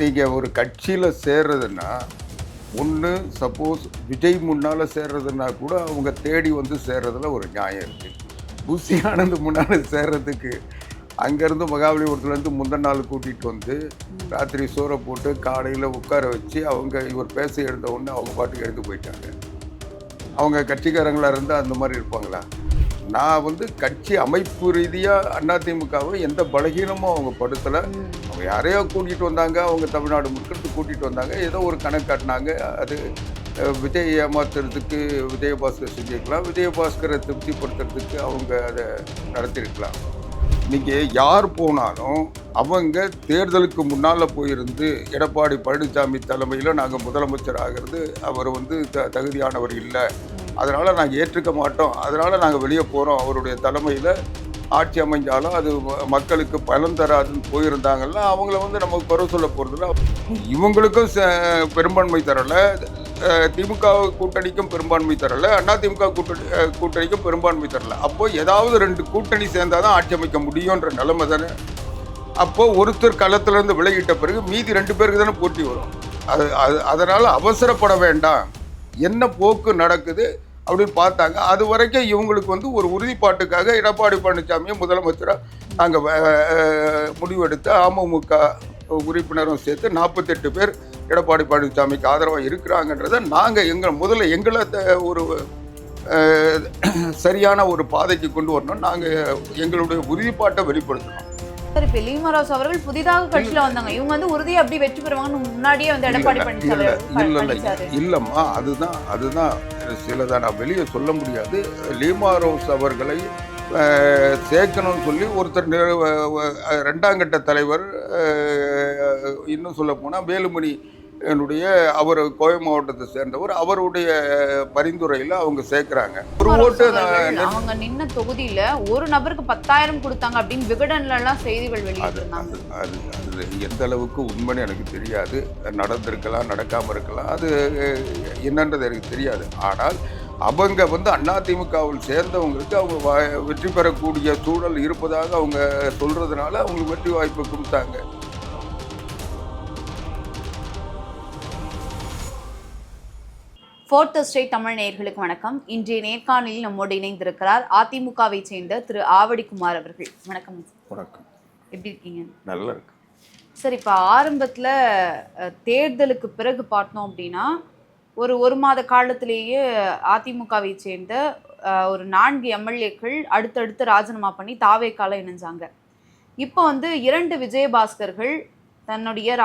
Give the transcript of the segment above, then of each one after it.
நீங்கள் ஒரு கட்சியில் சேர்றதுன்னா ஒன்று சப்போஸ் விஜய் முன்னால் சேர்றதுன்னா கூட அவங்க தேடி வந்து சேர்றதுல ஒரு நியாயம் இருக்குது. புஷி ஆனந்த் முன்னால் சேர்றதுக்கு அங்கேருந்து மகாபலிபுரத்துலேருந்து முந்தின நாள் கூட்டிகிட்டு வந்து ராத்திரி சோறை போட்டு காலையில் உட்கார வச்சு அவங்க இவர் பேச எழுந்த உடனே அவங்க பாட்டுக்கு எடுத்து போயிட்டாங்க. அவங்க கட்சிக்காரங்களாக இருந்தால் அந்த மாதிரி இருப்பாங்களா? நான் வந்து கட்சி அமைப்பு ரீதியாக அதிமுகவை எந்த பலகீனமும் அவங்க படுத்தலை. அவங்க யாரையோ கூட்டிகிட்டு வந்தாங்க, அவங்க தமிழ்நாடு முழுக்க கூட்டிகிட்டு வந்தாங்க, ஏதோ ஒரு கணக்கு காட்டினாங்க. அது விஜய் ஏமாத்துறதுக்கு விஜயபாஸ்கர் செஞ்சுருக்கலாம், விஜயபாஸ்கரை திருப்திப்படுத்துறதுக்கு அவங்க அதை நடத்தியிருக்கலாம். இன்றைக்கி யார் போனாலும் அவங்க தேர்தலுக்கு முன்னால் போயிருந்து எடப்பாடி பழனிசாமி தலைமையில் நாங்கள் முதலமைச்சர் ஆகிறது அவர் வந்து தகுதியானவர் இல்லை, அதனால் நாங்கள் ஏற்றுக்க மாட்டோம், அதனால் நாங்கள் வெளியே போகிறோம், அவருடைய தலைமையில் ஆட்சி அமைஞ்சாலும் அது மக்களுக்கு பலன் தராதுன்னு போயிருந்தாங்கன்னா அவங்கள வந்து நம்ம குறை சொல்ல போகிறதில்ல. இவங்களுக்கும் பெரும்பான்மை தரலை, திமுக கூட்டணிக்கும் பெரும்பான்மை தரலை, அதிமுக கூட்டணிக்கும் பெரும்பான்மை தரலை. அப்போது ஏதாவது ரெண்டு கூட்டணி சேர்ந்தால் தான் ஆட்சி அமைக்க முடியுன்ற நிலைமை தானே. அப்போது ஒருத்தர் களத்திலேருந்து விலகிட்ட பிறகு மீதி 2 பேருக்கு தானே போட்டி வரும். அதனால் அவசரப்பட வேண்டாம், என்ன போக்கு நடக்குது அப்படின்னு பார்த்தாங்க. அது வரைக்கும் இவங்களுக்கு வந்து ஒரு உறுதிப்பாட்டுக்காக எடப்பாடி பழனிசாமியை முதலமைச்சராக நாங்கள் முடிவெடுத்து அமமுக உறுப்பினரும் சேர்த்து 48 பேர் எடப்பாடி பழனிசாமிக்கு ஆதரவாக இருக்கிறாங்கன்றதை நாங்கள் முதல்ல எங்களை ஒரு சரியான ஒரு பாதைக்கு கொண்டு வரணும். நாங்கள் எங்களுடைய உறுதிப்பாட்டை வெளிப்படுத்தணும். சார், இப்போ லீமராஜ் அவர்கள் புதிதாக கட்சியில் வந்தாங்க, இவங்க வந்து உறுதியை அப்படி வெற்றி பெறுவாங்கன்னு முன்னாடியே வந்து எடப்பாடி பழனிசாமி இல்லைம்மா, அதுதான் சிலதான் நான் வெளியே சொல்ல முடியாது. லீமராஜ் அவர்களை சேர்க்கணும்னு சொல்லி ஒருத்தர் 2ஆம் கட்ட தலைவர், இன்னும் சொல்ல போனால் வேலுமணி என்னுடைய அவர் கோவை மாவட்டத்தை சேர்ந்தவர், அவருடைய பரிந்துரையில் அவங்க சேர்க்குறாங்க. ஒரு ஓட்டு அவங்க நின்ன தொகுதியில் ஒரு நபருக்கு 10,000 கொடுத்தாங்க அப்படின்னு விகடன்லாம் செய்திகள் வெளியிட்டிருந்தாங்க. அது எந்த அளவுக்கு உண்மைன்னு எனக்கு தெரியாது. நடந்திருக்கலாம், நடக்காமல் இருக்கலாம், அது என்னன்றது எனக்கு தெரியாது. ஆனால் அவங்க வந்து அதிமுகவில் சேர்ந்தவங்களுக்கு அவங்க வெற்றி பெறக்கூடிய சூழல் இருப்பதாக அவங்க சொல்கிறதுனால அவங்களுக்கு வெற்றி வாய்ப்பு கொடுத்தாங்க. ஃபோர்த் எஸ்டேட் தமிழ் நேயர்களுக்கு வணக்கம். இன்றைய நேர்காணலில் நம்மோடு இணைந்திருக்கிறார் அதிமுகவை சேர்ந்த திரு ஆவடிக்குமார் அவர்கள். வணக்கம். வணக்கம். எப்படி இருக்கீங்க? நல்லா இருக்கு சார். இப்போ ஆரம்பத்தில் தேர்தலுக்கு பிறகு பார்த்தோம் அப்படின்னா ஒரு மாத காலத்திலேயே அதிமுகவை சேர்ந்த ஒரு 4 எம்எல்ஏக்கள் அடுத்தடுத்து ராஜினாமா பண்ணி தாவேக்கால இணைஞ்சாங்க. இப்போ வந்து 2 விஜயபாஸ்கர்கள் தன்னுடைய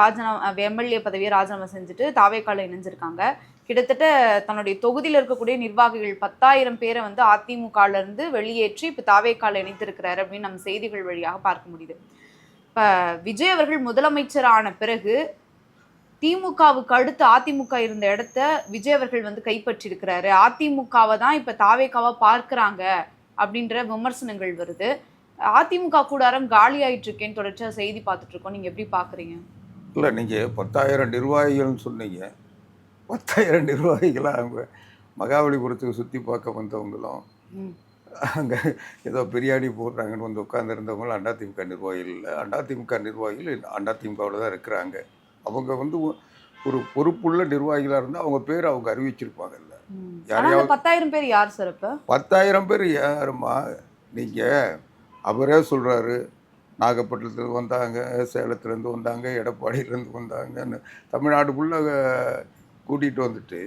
எம்எல்ஏ பதவியை ராஜினாமா செஞ்சுட்டு தாவேக்கால இணைஞ்சிருக்காங்க. கிட்டத்தட்ட தன்னுடைய தொகுதியில் இருக்கக்கூடிய நிர்வாகிகள் 10,000 பேரை வந்து அதிமுகல இருந்து வெளியேற்றி இப்போ தாவேக்கால இணைத்திருக்கிறாரு அப்படின்னு நம்ம செய்திகள் வழியாக பார்க்க முடியுது. இப்போ விஜய் அவர்கள் முதலமைச்சரான பிறகு திமுகவுக்கு அடுத்து அதிமுக இருந்த இடத்த விஜய் அவர்கள் வந்து கைப்பற்றிருக்கிறாரு, அதிமுகவை தான் இப்போ தாவேக்காவா பார்க்குறாங்க அப்படின்ற விமர்சனங்கள் வருது. அதிமுக கூடாரம் காலி ஆயிட்டு இருக்கேன்னு தொடர்ச்சியாக செய்தி பார்த்துட்டு இருக்கோம். நீங்கள் எப்படி பார்க்குறீங்க? இல்லை, நீங்கள் 10,000 நிர்வாகிகள்னு சொன்னீங்க. 10,000 நிர்வாகிகளாக அவங்க மகாபலிபுரத்துக்கு சுற்றி பார்க்க வந்தவங்களும் அங்கே ஏதோ பிரியாணி போடுறாங்கன்னு வந்து உட்காந்துருந்தவங்களும் அதிமுக நிர்வாகிகள் இல்லை. அதிமுக நிர்வாகிகள் அதிமுகவில் தான் இருக்கிறாங்க. அவங்க வந்து ஒரு பொறுப்புள்ள நிர்வாகிகளாக இருந்தால் அவங்க பேர் அவங்க அறிவிச்சிருப்பாங்கல்ல. யாரையாவது 10,000 பேர் யார் சார்? இப்போ 10,000 பேர் யாருமா? நீங்கள் அவரே சொல்கிறாரு, நாகப்பட்டினத்துலேருந்து வந்தாங்க, சேலத்துலேருந்து வந்தாங்க, எடப்பாடியிலேருந்து வந்தாங்கன்னு தமிழ்நாடு ஃபுல்லாக கூட்டிகிட்டு வந்துட்டு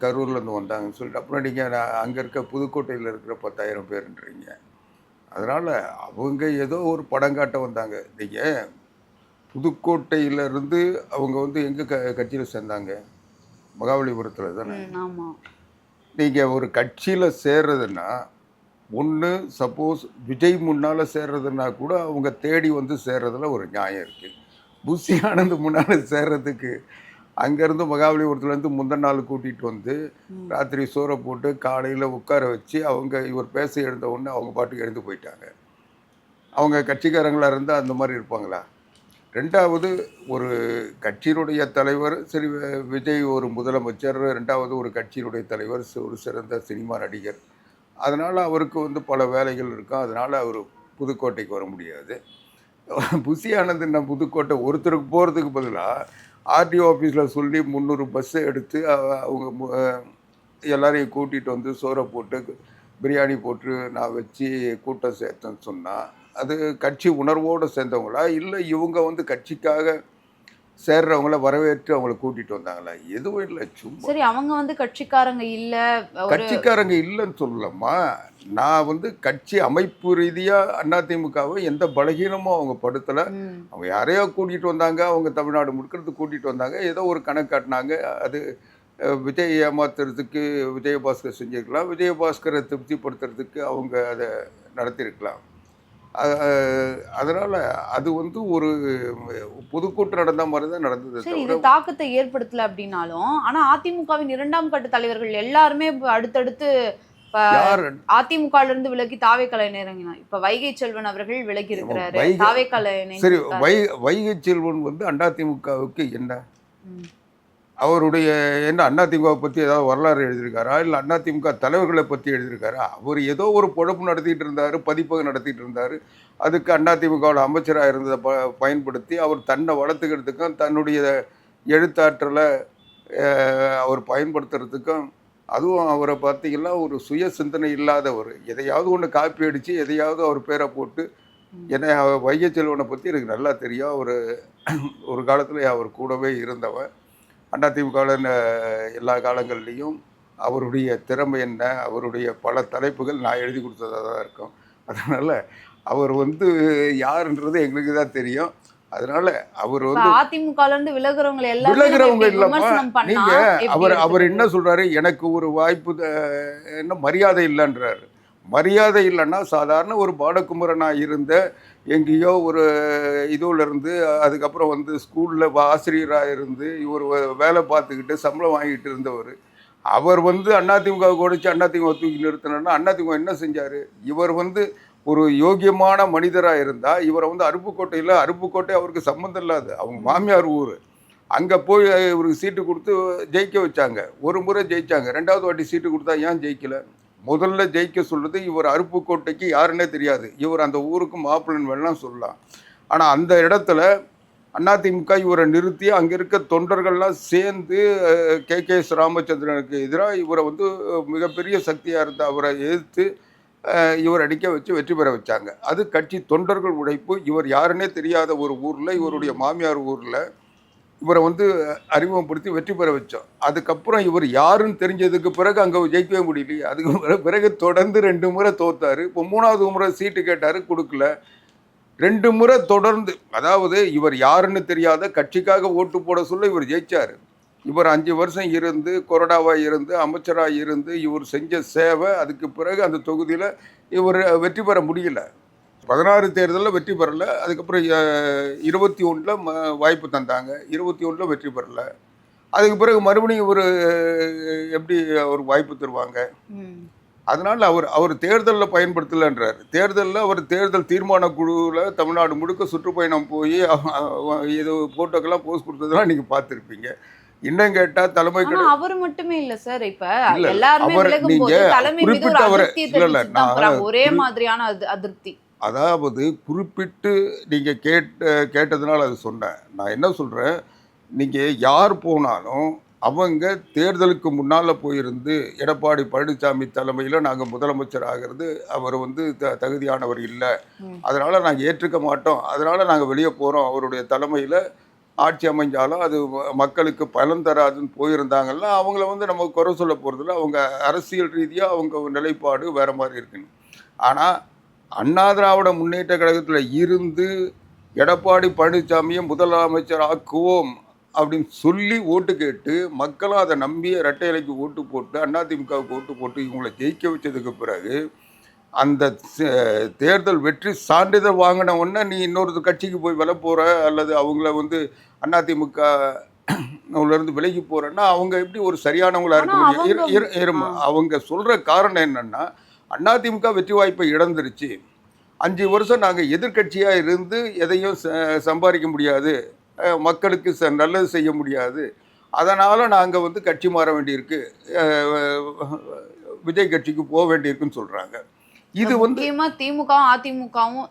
கரூர்லேருந்து வந்தாங்கன்னு சொல்லிட்டு அப்புறம் நீங்கள் அங்கே இருக்க புதுக்கோட்டையில் இருக்கிற 10,000 பேருன்றீங்க. அதனால் அவங்க ஏதோ ஒரு படம் காட்ட வந்தாங்க. நீங்கள் புதுக்கோட்டையிலேருந்து அவங்க வந்து எங்கே கட்சியில் சேர்ந்தாங்க? மகாபலிபுரத்தில் தானே. நீங்கள் ஒரு கட்சியில் சேர்றதுன்னா ஒன்று சப்போஸ் விஜய் முன்னால் சேர்றதுன்னா கூட அவங்க தேடி வந்து சேர்றதுல ஒரு நியாயம் இருக்குது. புஷி ஆனந்த் முன்னால் சேர்றதுக்கு அங்கேருந்து மகாபலிபுரத்துலேருந்து முந்தின நாள் கூட்டிகிட்டு வந்து ராத்திரி சோறை போட்டு காலையில் உட்கார வச்சு அவங்க இவர் பேச எழுந்த உடனே அவங்க பாட்டுக்கு எழுந்து போயிட்டாங்க. அவங்க கட்சிக்காரங்களாக இருந்தால் அந்த மாதிரி இருப்பாங்களா? ரெண்டாவது, ஒரு கட்சியினுடைய தலைவர், சரி விஜய் ஒரு முதலமைச்சர், ரெண்டாவது ஒரு கட்சியினுடைய தலைவர், ஒரு சிறந்த சினிமா நடிகர், அதனால் அவருக்கு வந்து பல வேலைகள் இருக்கும், அதனால் அவர் புதுக்கோட்டைக்கு வர முடியாது. புஷி ஆனந்த் நான் புதுக்கோட்டை ஒருத்தருக்கு போகிறதுக்கு பதிலாக ஆர்டிஓ ஆஃபீஸில் சொல்லி 300 பஸ்ஸை எடுத்து அவங்க எல்லாரையும் கூட்டிகிட்டு வந்து சோறை போட்டு பிரியாணி போட்டு நான் வச்சு கூட்டம் சேர்த்தேன்னு சொன்னால் அது கட்சி உணர்வோடு சேர்ந்தவங்களா இல்லை இவங்க வந்து கட்சிக்காக சேர்றவங்கள வரவேற்று அவங்கள கூட்டிகிட்டு வந்தாங்களா? எதுவும் இல்லை, சும்மா. சரி, அவங்க வந்து கட்சிக்காரங்க இல்ல, கட்சிக்காரங்க இல்லைன்னு சொல்லலாமா? நான் வந்து கட்சி அமைப்பு ரீதியாக அதிமுகவை எந்த பலகீனமும் அவங்க படுத்தலை. அவங்க யாரையோ கூட்டிகிட்டு வந்தாங்க, அவங்க தமிழ்நாடு முழுக்கிறது கூட்டிகிட்டு வந்தாங்க, ஏதோ ஒரு கணக்கு காட்டினாங்க. அது விஜய் ஏமாத்துறதுக்கு விஜயபாஸ்கர் செஞ்சுருக்கலாம், விஜயபாஸ்கரை திருப்திப்படுத்துறதுக்கு அவங்க அதை நடத்தியிருக்கலாம். அதனால் அது வந்து ஒரு பொதுக்கூட்டம் நடந்த மாதிரி தான் நடந்தது. சரி, இது தாக்கத்தை ஏற்படுத்தலை அப்படின்னாலும், ஆனால் அதிமுகவின் 2ஆம் கட்ட தலைவர்கள் எல்லாருமே அடுத்தடுத்து அதிமுக இருந்து விலகி தாவேக்கால இறங்கினார். இப்ப வைகை செல்வன் அவர்கள் விலகி இருக்கிறாரு, தாவேக்கால. சரி, வைகை செல்வன் வந்து அதிமுகவுக்கு என்ன அவருடைய என்ன அதிமுகவை பற்றி ஏதாவது வரலாறு எழுதியிருக்காரா, இல்லை அதிமுக தலைவர்களை பற்றி எழுதியிருக்காரா? அவர் ஏதோ ஒரு பொழப்பு நடத்திட்டு இருந்தார், பதிப்பகம் நடத்திட்டு இருந்தார். அதுக்கு அதிமுகவோட அமைச்சராக இருந்ததை பயன்படுத்தி அவர் தன்னை வளர்த்துக்கிறதுக்கும் தன்னுடைய எழுத்தாற்றலை அவர் பயன்படுத்துறதுக்கும், அதுவும் அவரை பார்த்தீங்கன்னா ஒரு சுய சிந்தனை இல்லாதவர். எதையாவது ஒன்று காப்பி அடித்து எதையாவது அவர் பேரை போட்டு, ஏன்னா வைகை செல்வனை பற்றி எனக்கு நல்லா தெரியும். ஒரு காலத்தில் அவர் கூடவே இருந்தவன். அதிமுகவில் எல்லா காலங்கள்லேயும் அவருடைய திறமை என்ன, அவருடைய பல தலைப்புகள் நான் எழுதி கொடுத்ததாக தான் இருக்கும். அதனால் அவர் வந்து யாருன்றது எங்களுக்கு தான் தெரியும். அதனால அவர் வந்து அதிமுகலேருந்து விலகுறவங்க இல்லாமல் நீங்கள் அவர் என்ன சொல்கிறாரு, எனக்கு ஒரு வாய்ப்பு என்ன மரியாதை இல்லைன்றாரு. மரியாதை இல்லைன்னா சாதாரண ஒரு பாலகுமரனாக இருந்த எங்கேயோ ஒரு இதுவில் இருந்து அதுக்கப்புறம் வந்து ஸ்கூலில் ஆசிரியராக இருந்து இவர் வேலை பார்த்துக்கிட்டு சம்பளம் வாங்கிட்டு இருந்தவர், அவர் வந்து அதிமுக கொடிச்சு அதிமுக தூக்கி நிறுத்தினா அதிமுக என்ன செஞ்சார்? இவர் வந்து ஒரு யோகியமான மனிதராக இருந்தால் இவரை வந்து அருப்புக்கோட்டை அவருக்கு சம்மந்தம் இல்லாது, அவங்க மாமியார் ஊர். அங்கே போய் இவருக்கு சீட்டு கொடுத்து ஜெயிக்க வச்சாங்க. ஒரு முறை ஜெயித்தாங்க, 2வது வாட்டி சீட்டு கொடுத்தா ஏன் ஜெயிக்கலை? முதல்ல ஜெயிக்க சொல்கிறது இவர் அருப்புக்கோட்டைக்கு யாருன்னே தெரியாது, இவர் அந்த ஊருக்கு மாப்பிள்ளன் வேணாம் சொல்லலாம். ஆனால் அந்த இடத்துல அதிமுக இவரை நிறுத்தி அங்கே இருக்க தொண்டர்கள்லாம் சேர்ந்து KKS ராமச்சந்திரனுக்கு எதிராக இவரை வந்து மிகப்பெரிய சக்தியாக இருந்த அவரை எதிர்த்து இவர் அடிக்க வச்சு வெற்றி பெற வச்சாங்க. அது கட்சி தொண்டர்கள் உழைப்பு. இவர் யாருன்னே தெரியாத ஒரு ஊரில், இவருடைய மாமியார் ஊரில் இவரை வந்து அறிமுகப்படுத்தி வெற்றி பெற வச்சோம். அதுக்கப்புறம் இவர் யாருன்னு தெரிஞ்சதுக்கு பிறகு அங்கே ஜெயிக்கவே முடியலையே. அதுக்கு பிறகு தொடர்ந்து 2 முறை தோத்தார். இப்போ 3வது முறை சீட்டு கேட்டார், கொடுக்கல. 2 முறை தொடர்ந்து, அதாவது இவர் யாருன்னு தெரியாத கட்சிக்காக ஓட்டு போட சொல்ல இவர் ஜெயிச்சார். இவர் 5 வருஷம் இருந்து கொறடாவாக இருந்து அமைச்சராக இருந்து இவர் செஞ்ச சேவை, அதுக்கு பிறகு அந்த தொகுதியில் இவர் வெற்றி பெற முடியல. 16 தேர்தலில் வெற்றி பெறலை. அதுக்கப்புறம் 21 வாய்ப்பு தந்தாங்க, 21 வெற்றி பெறலை. அதுக்கு பிறகு மறுபடியும் ஒரு எப்படி ஒரு வாய்ப்பு தருவாங்க? அதனால் அவர் தேர்தலில் பயன்படுத்தலைன்றார். தேர்தலில் அவர் தேர்தல் தீர்மான குழுவில் தமிழ்நாடு முழுக்க சுற்றுப்பயணம் போய் இது போட்டோக்கெல்லாம் போஸ்ட் கொடுத்ததெல்லாம் நீங்கள் பார்த்துருப்பீங்க. இன்னும் கேட்டா தலைமை அவர் மட்டுமே இல்ல சார், இப்ப எல்லாருமே விலகும்போது தலைமை மீது ஒரு அதிருப்தி தெரிவிச்சுதான் ஒரே மாதிரியான அதிருப்தி. அதாவது குறிப்பிட்டு நீங்கள் கேட்டதுனால அது சொன்னேன். நான் என்ன சொல்கிறேன், நீங்கள் யார் போனாலும் அவங்க தேர்தலுக்கு முன்னால் போயிருந்து எடப்பாடி பழனிசாமி தலைமையில் நாங்கள் முதலமைச்சர் ஆகிறது அவர் வந்து தகுதியானவர் இல்லை, அதனால் நாங்கள் ஏற்றுக்க மாட்டோம், அதனால் நாங்கள் வெளியே போகிறோம், அவருடைய தலைமையில் ஆட்சி அமைஞ்சாலும் அது மக்களுக்கு பலன் தராதுன்னு போயிருந்தாங்கன்னா அவங்கள வந்து நம்ம குறை சொல்ல போகிறதில்ல. அவங்க அரசியல் ரீதியாக அவங்க நிலைப்பாடு வேறு மாதிரி இருக்குன்னு. ஆனால் அண்ணா திராவிட முன்னேற்ற கழகத்தில் இருந்து எடப்பாடி பழனிசாமியை முதலமைச்சர் ஆக்குவோம் அப்படின்னு சொல்லி ஓட்டு கேட்டு மக்களும் அதை நம்பி இரட்டை இலைக்கு ஓட்டு போட்டு அதிமுகவுக்கு ஓட்டு போட்டு இவங்களை ஜெயிக்க வச்சதுக்கு பிறகு அந்த தேர்தல் வெற்றி சான்றிதழ் வாங்கின உடனே நீ இன்னொரு கட்சிக்கு போய் வில போகிற அல்லது அவங்கள வந்து அதிமுக இருந்து விலகி போகிறேன்னா அவங்க எப்படி ஒரு சரியானவங்களா இருக்க முடியும்? அவங்க சொல்கிற காரணம் என்னென்னா, அதிமுக வெற்றி வாய்ப்பை இழந்துருச்சு, 5 வருஷம் நாங்கள் எதிர்கட்சியாக இருந்து எதையும் சம்பாதிக்க முடியாது, மக்களுக்கு நல்லது செய்ய முடியாது, அதனால் நாங்கள் வந்து கட்சி மாற வேண்டியிருக்கு, விஜய் கட்சிக்கு போக வேண்டியிருக்குன்னு சொல்கிறாங்க. இது வந்து திமுகவும் அதிமுகவும்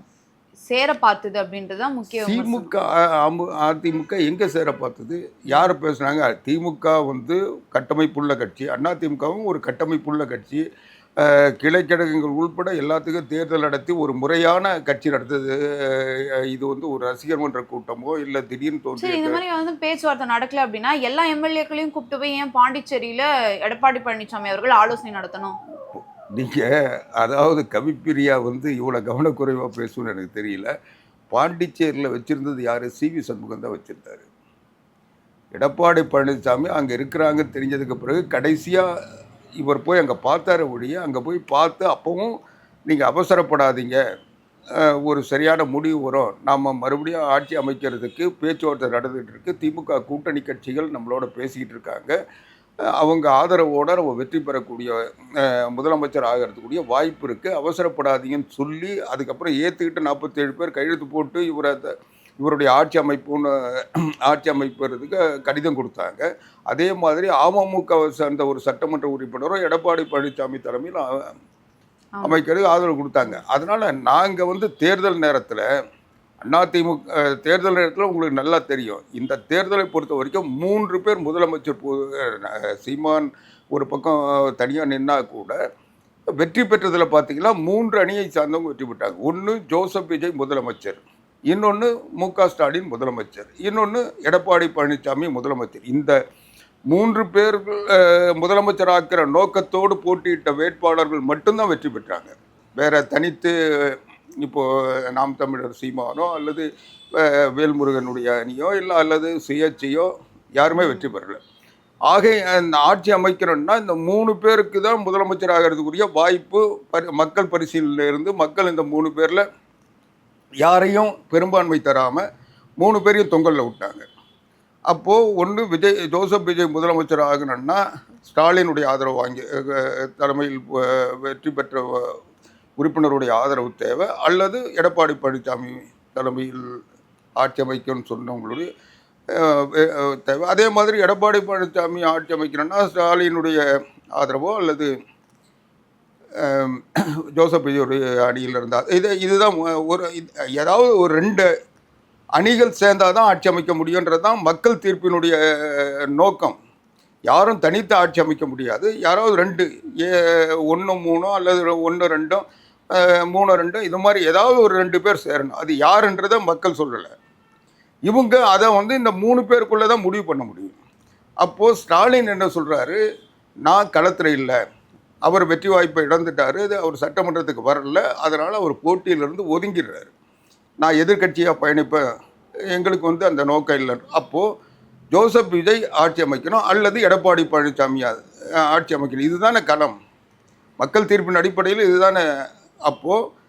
சேர பார்த்தது அப்படின்றதுதான் முக்கிய விமர்சனம். திமுக அதிமுக எங்க சேர பார்த்தது? யார் பேசுனாங்க? திமுக வந்து கட்டமைப்புள்ள கட்சி, அதிமுகவும் ஒரு கட்டமைப்புள்ள கட்சி. கிளைக்கழகங்கள் உள்பட எல்லாத்துக்கும் தேர்தல் நடத்தி ஒரு முறையான கட்சி நடத்துது. இது வந்து ஒரு ரசிகர் மன்ற கூட்டமோ இல்ல திடீர்னு சரி, தோன்றிய இந்த மாதிரி வந்து பேச்சுவார்த்தை நடக்கல அப்படின்னா எல்லா எம்எல்ஏக்களையும் கூப்பிட்டு போய் ஏன் பாண்டிச்சேரியில எடப்பாடி பழனிசாமி அவர்கள் ஆலோசனை நடத்தணும்? நீங்க அதாவது கவிப்பிரியா வந்து இவ்வளவு கவனக்குறைவா பேசுன்னு எனக்கு தெரியல. பாண்டிச்சேரியில் வச்சிருந்தது யாரு? சிவி சண்முகம் தான் வச்சிருந்தாரு. எடப்பாடி பழனிசாமி அங்க இருக்கிறாங்கன்னு தெரிஞ்சதுக்கு பிறகு கடைசியா இவர் போய் அங்கே பார்த்தார ஒழிய, அங்கே போய் பார்த்து அப்பவும் நீங்கள் அவசரப்படாதீங்க, ஒரு சரியான முடிவு வரும், நாம் மறுபடியும் ஆட்சி அமைக்கிறதுக்கு பேச்சுவார்த்தை நடந்துகிட்டு இருக்கு, திமுக கூட்டணி கட்சிகள் நம்மளோட பேசிக்கிட்டு இருக்காங்க, அவங்க ஆதரவோடு நம்ம வெற்றி பெறக்கூடிய முதலமைச்சர் ஆகிறதுக்கூடிய வாய்ப்பு இருக்குது, அவசரப்படாதீங்கன்னு சொல்லி அதுக்கப்புறம் ஏற்றுக்கிட்டு 47 பேர் கையெழுத்து போட்டு இவருடைய ஆட்சி அமைப்பதற்கு கடிதம் கொடுத்தாங்க. அதே மாதிரி அமமுகவை சேர்ந்த ஒரு சட்டமன்ற உறுப்பினரும் எடப்பாடி பழனிசாமி தலைமையில் அமைக்கிறது ஆதரவு கொடுத்தாங்க. அதனால் நாங்கள் வந்து தேர்தல் நேரத்தில் தேர்தல் நேரத்தில் உங்களுக்கு நல்லா தெரியும், இந்த தேர்தலை பொறுத்த வரைக்கும் 3 பேர் முதலமைச்சர் சீமான் ஒரு பக்கம் தனியாக நின்னா கூட வெற்றி பெற்றதில் பார்த்தீங்கன்னா 3 அணியை சார்ந்தவங்க வெற்றி பெற்றாங்க. ஒன்று ஜோசப் விஜய் முதலமைச்சர், இன்னொன்று மு.க. ஸ்டாலின் முதலமைச்சர், இன்னொன்று எடப்பாடி பழனிசாமி முதலமைச்சர். இந்த 3 பேர் முதலமைச்சராக்கிற நோக்கத்தோடு போட்டியிட்ட வேட்பாளர்கள் மட்டும்தான் வெற்றி பெற்றாங்க. வேற தனித்து இப்போது நாம் தமிழர் சீமானோ அல்லது வேல்முருகனுடைய அணியோ இல்லை அல்லது சுயேட்சையோ யாருமே வெற்றி பெறலை. ஆக இந்த ஆட்சி அமைக்கிறோன்னா இந்த 3 பேருக்கு தான் முதலமைச்சர் ஆகிறதுக்குரிய வாய்ப்பு மக்கள் பரிசீலனையில் இருந்து மக்கள் இந்த 3 பேரில் யாரையும் பெரும்பான்மை தராமல் 3 பேரையும் தொங்கலில் விட்டாங்க. அப்போது ஒன்று ஜோசப் விஜய் முதலமைச்சர் ஆகணும்னா ஸ்டாலினுடைய ஆதரவு வாங்கி தலைமையில் வெற்றி பெற்ற உறுப்பினருடைய ஆதரவு தேவை, அல்லது எடப்பாடி பழனிசாமி தலைமையில் ஆட்சி அமைக்கணும்னு சொன்னவங்களுடைய தேவை. அதே மாதிரி எடப்பாடி பழனிசாமி ஆட்சி அமைக்கணும்னா ஸ்டாலினுடைய ஆதரவோ அல்லது ஜோசப் விஜயுடைய அணியில் இருந்தால் இதுதான் ஏதாவது ஒரு 2 அணிகள் சேர்ந்தால் தான் ஆட்சி அமைக்க முடியுன்றது தான் மக்கள் தீர்ப்பினுடைய நோக்கம். யாரும் தனித்து ஆட்சி அமைக்க முடியாது. யாராவது 2 1 3 அல்லது 1 2 3 2 இது மாதிரி ஏதாவது ஒரு 2 பேர் சேரணும். அது யாருன்றதை மக்கள் சொல்லலை. இவங்க அதை வந்து இந்த 3 பேருக்குள்ளே தான் முடிவு பண்ண முடியும். அப்போது ஸ்டாலின் என்ன சொல்கிறாரு, நான் களத்தில் இல்லை, அவர் வெற்றி வாய்ப்பை இழந்துட்டார், அவர் சட்டமன்றத்துக்கு வரல, அதனால் அவர் போட்டியிலிருந்து ஒதுங்கிடுறாரு, நான் எதிர்கட்சியாக பயணிப்பேன், எங்களுக்கு வந்து அந்த நோக்கம் இல்லை. அப்போது ஜோசப் விஜய் ஆட்சி அமைக்கணும் அல்லது எடப்பாடி பழனிசாமி ஆட்சி அமைக்கணும். இதுதானே களம், மக்கள் தீர்ப்பின் அடிப்படையில் இதுதானே. அப்போது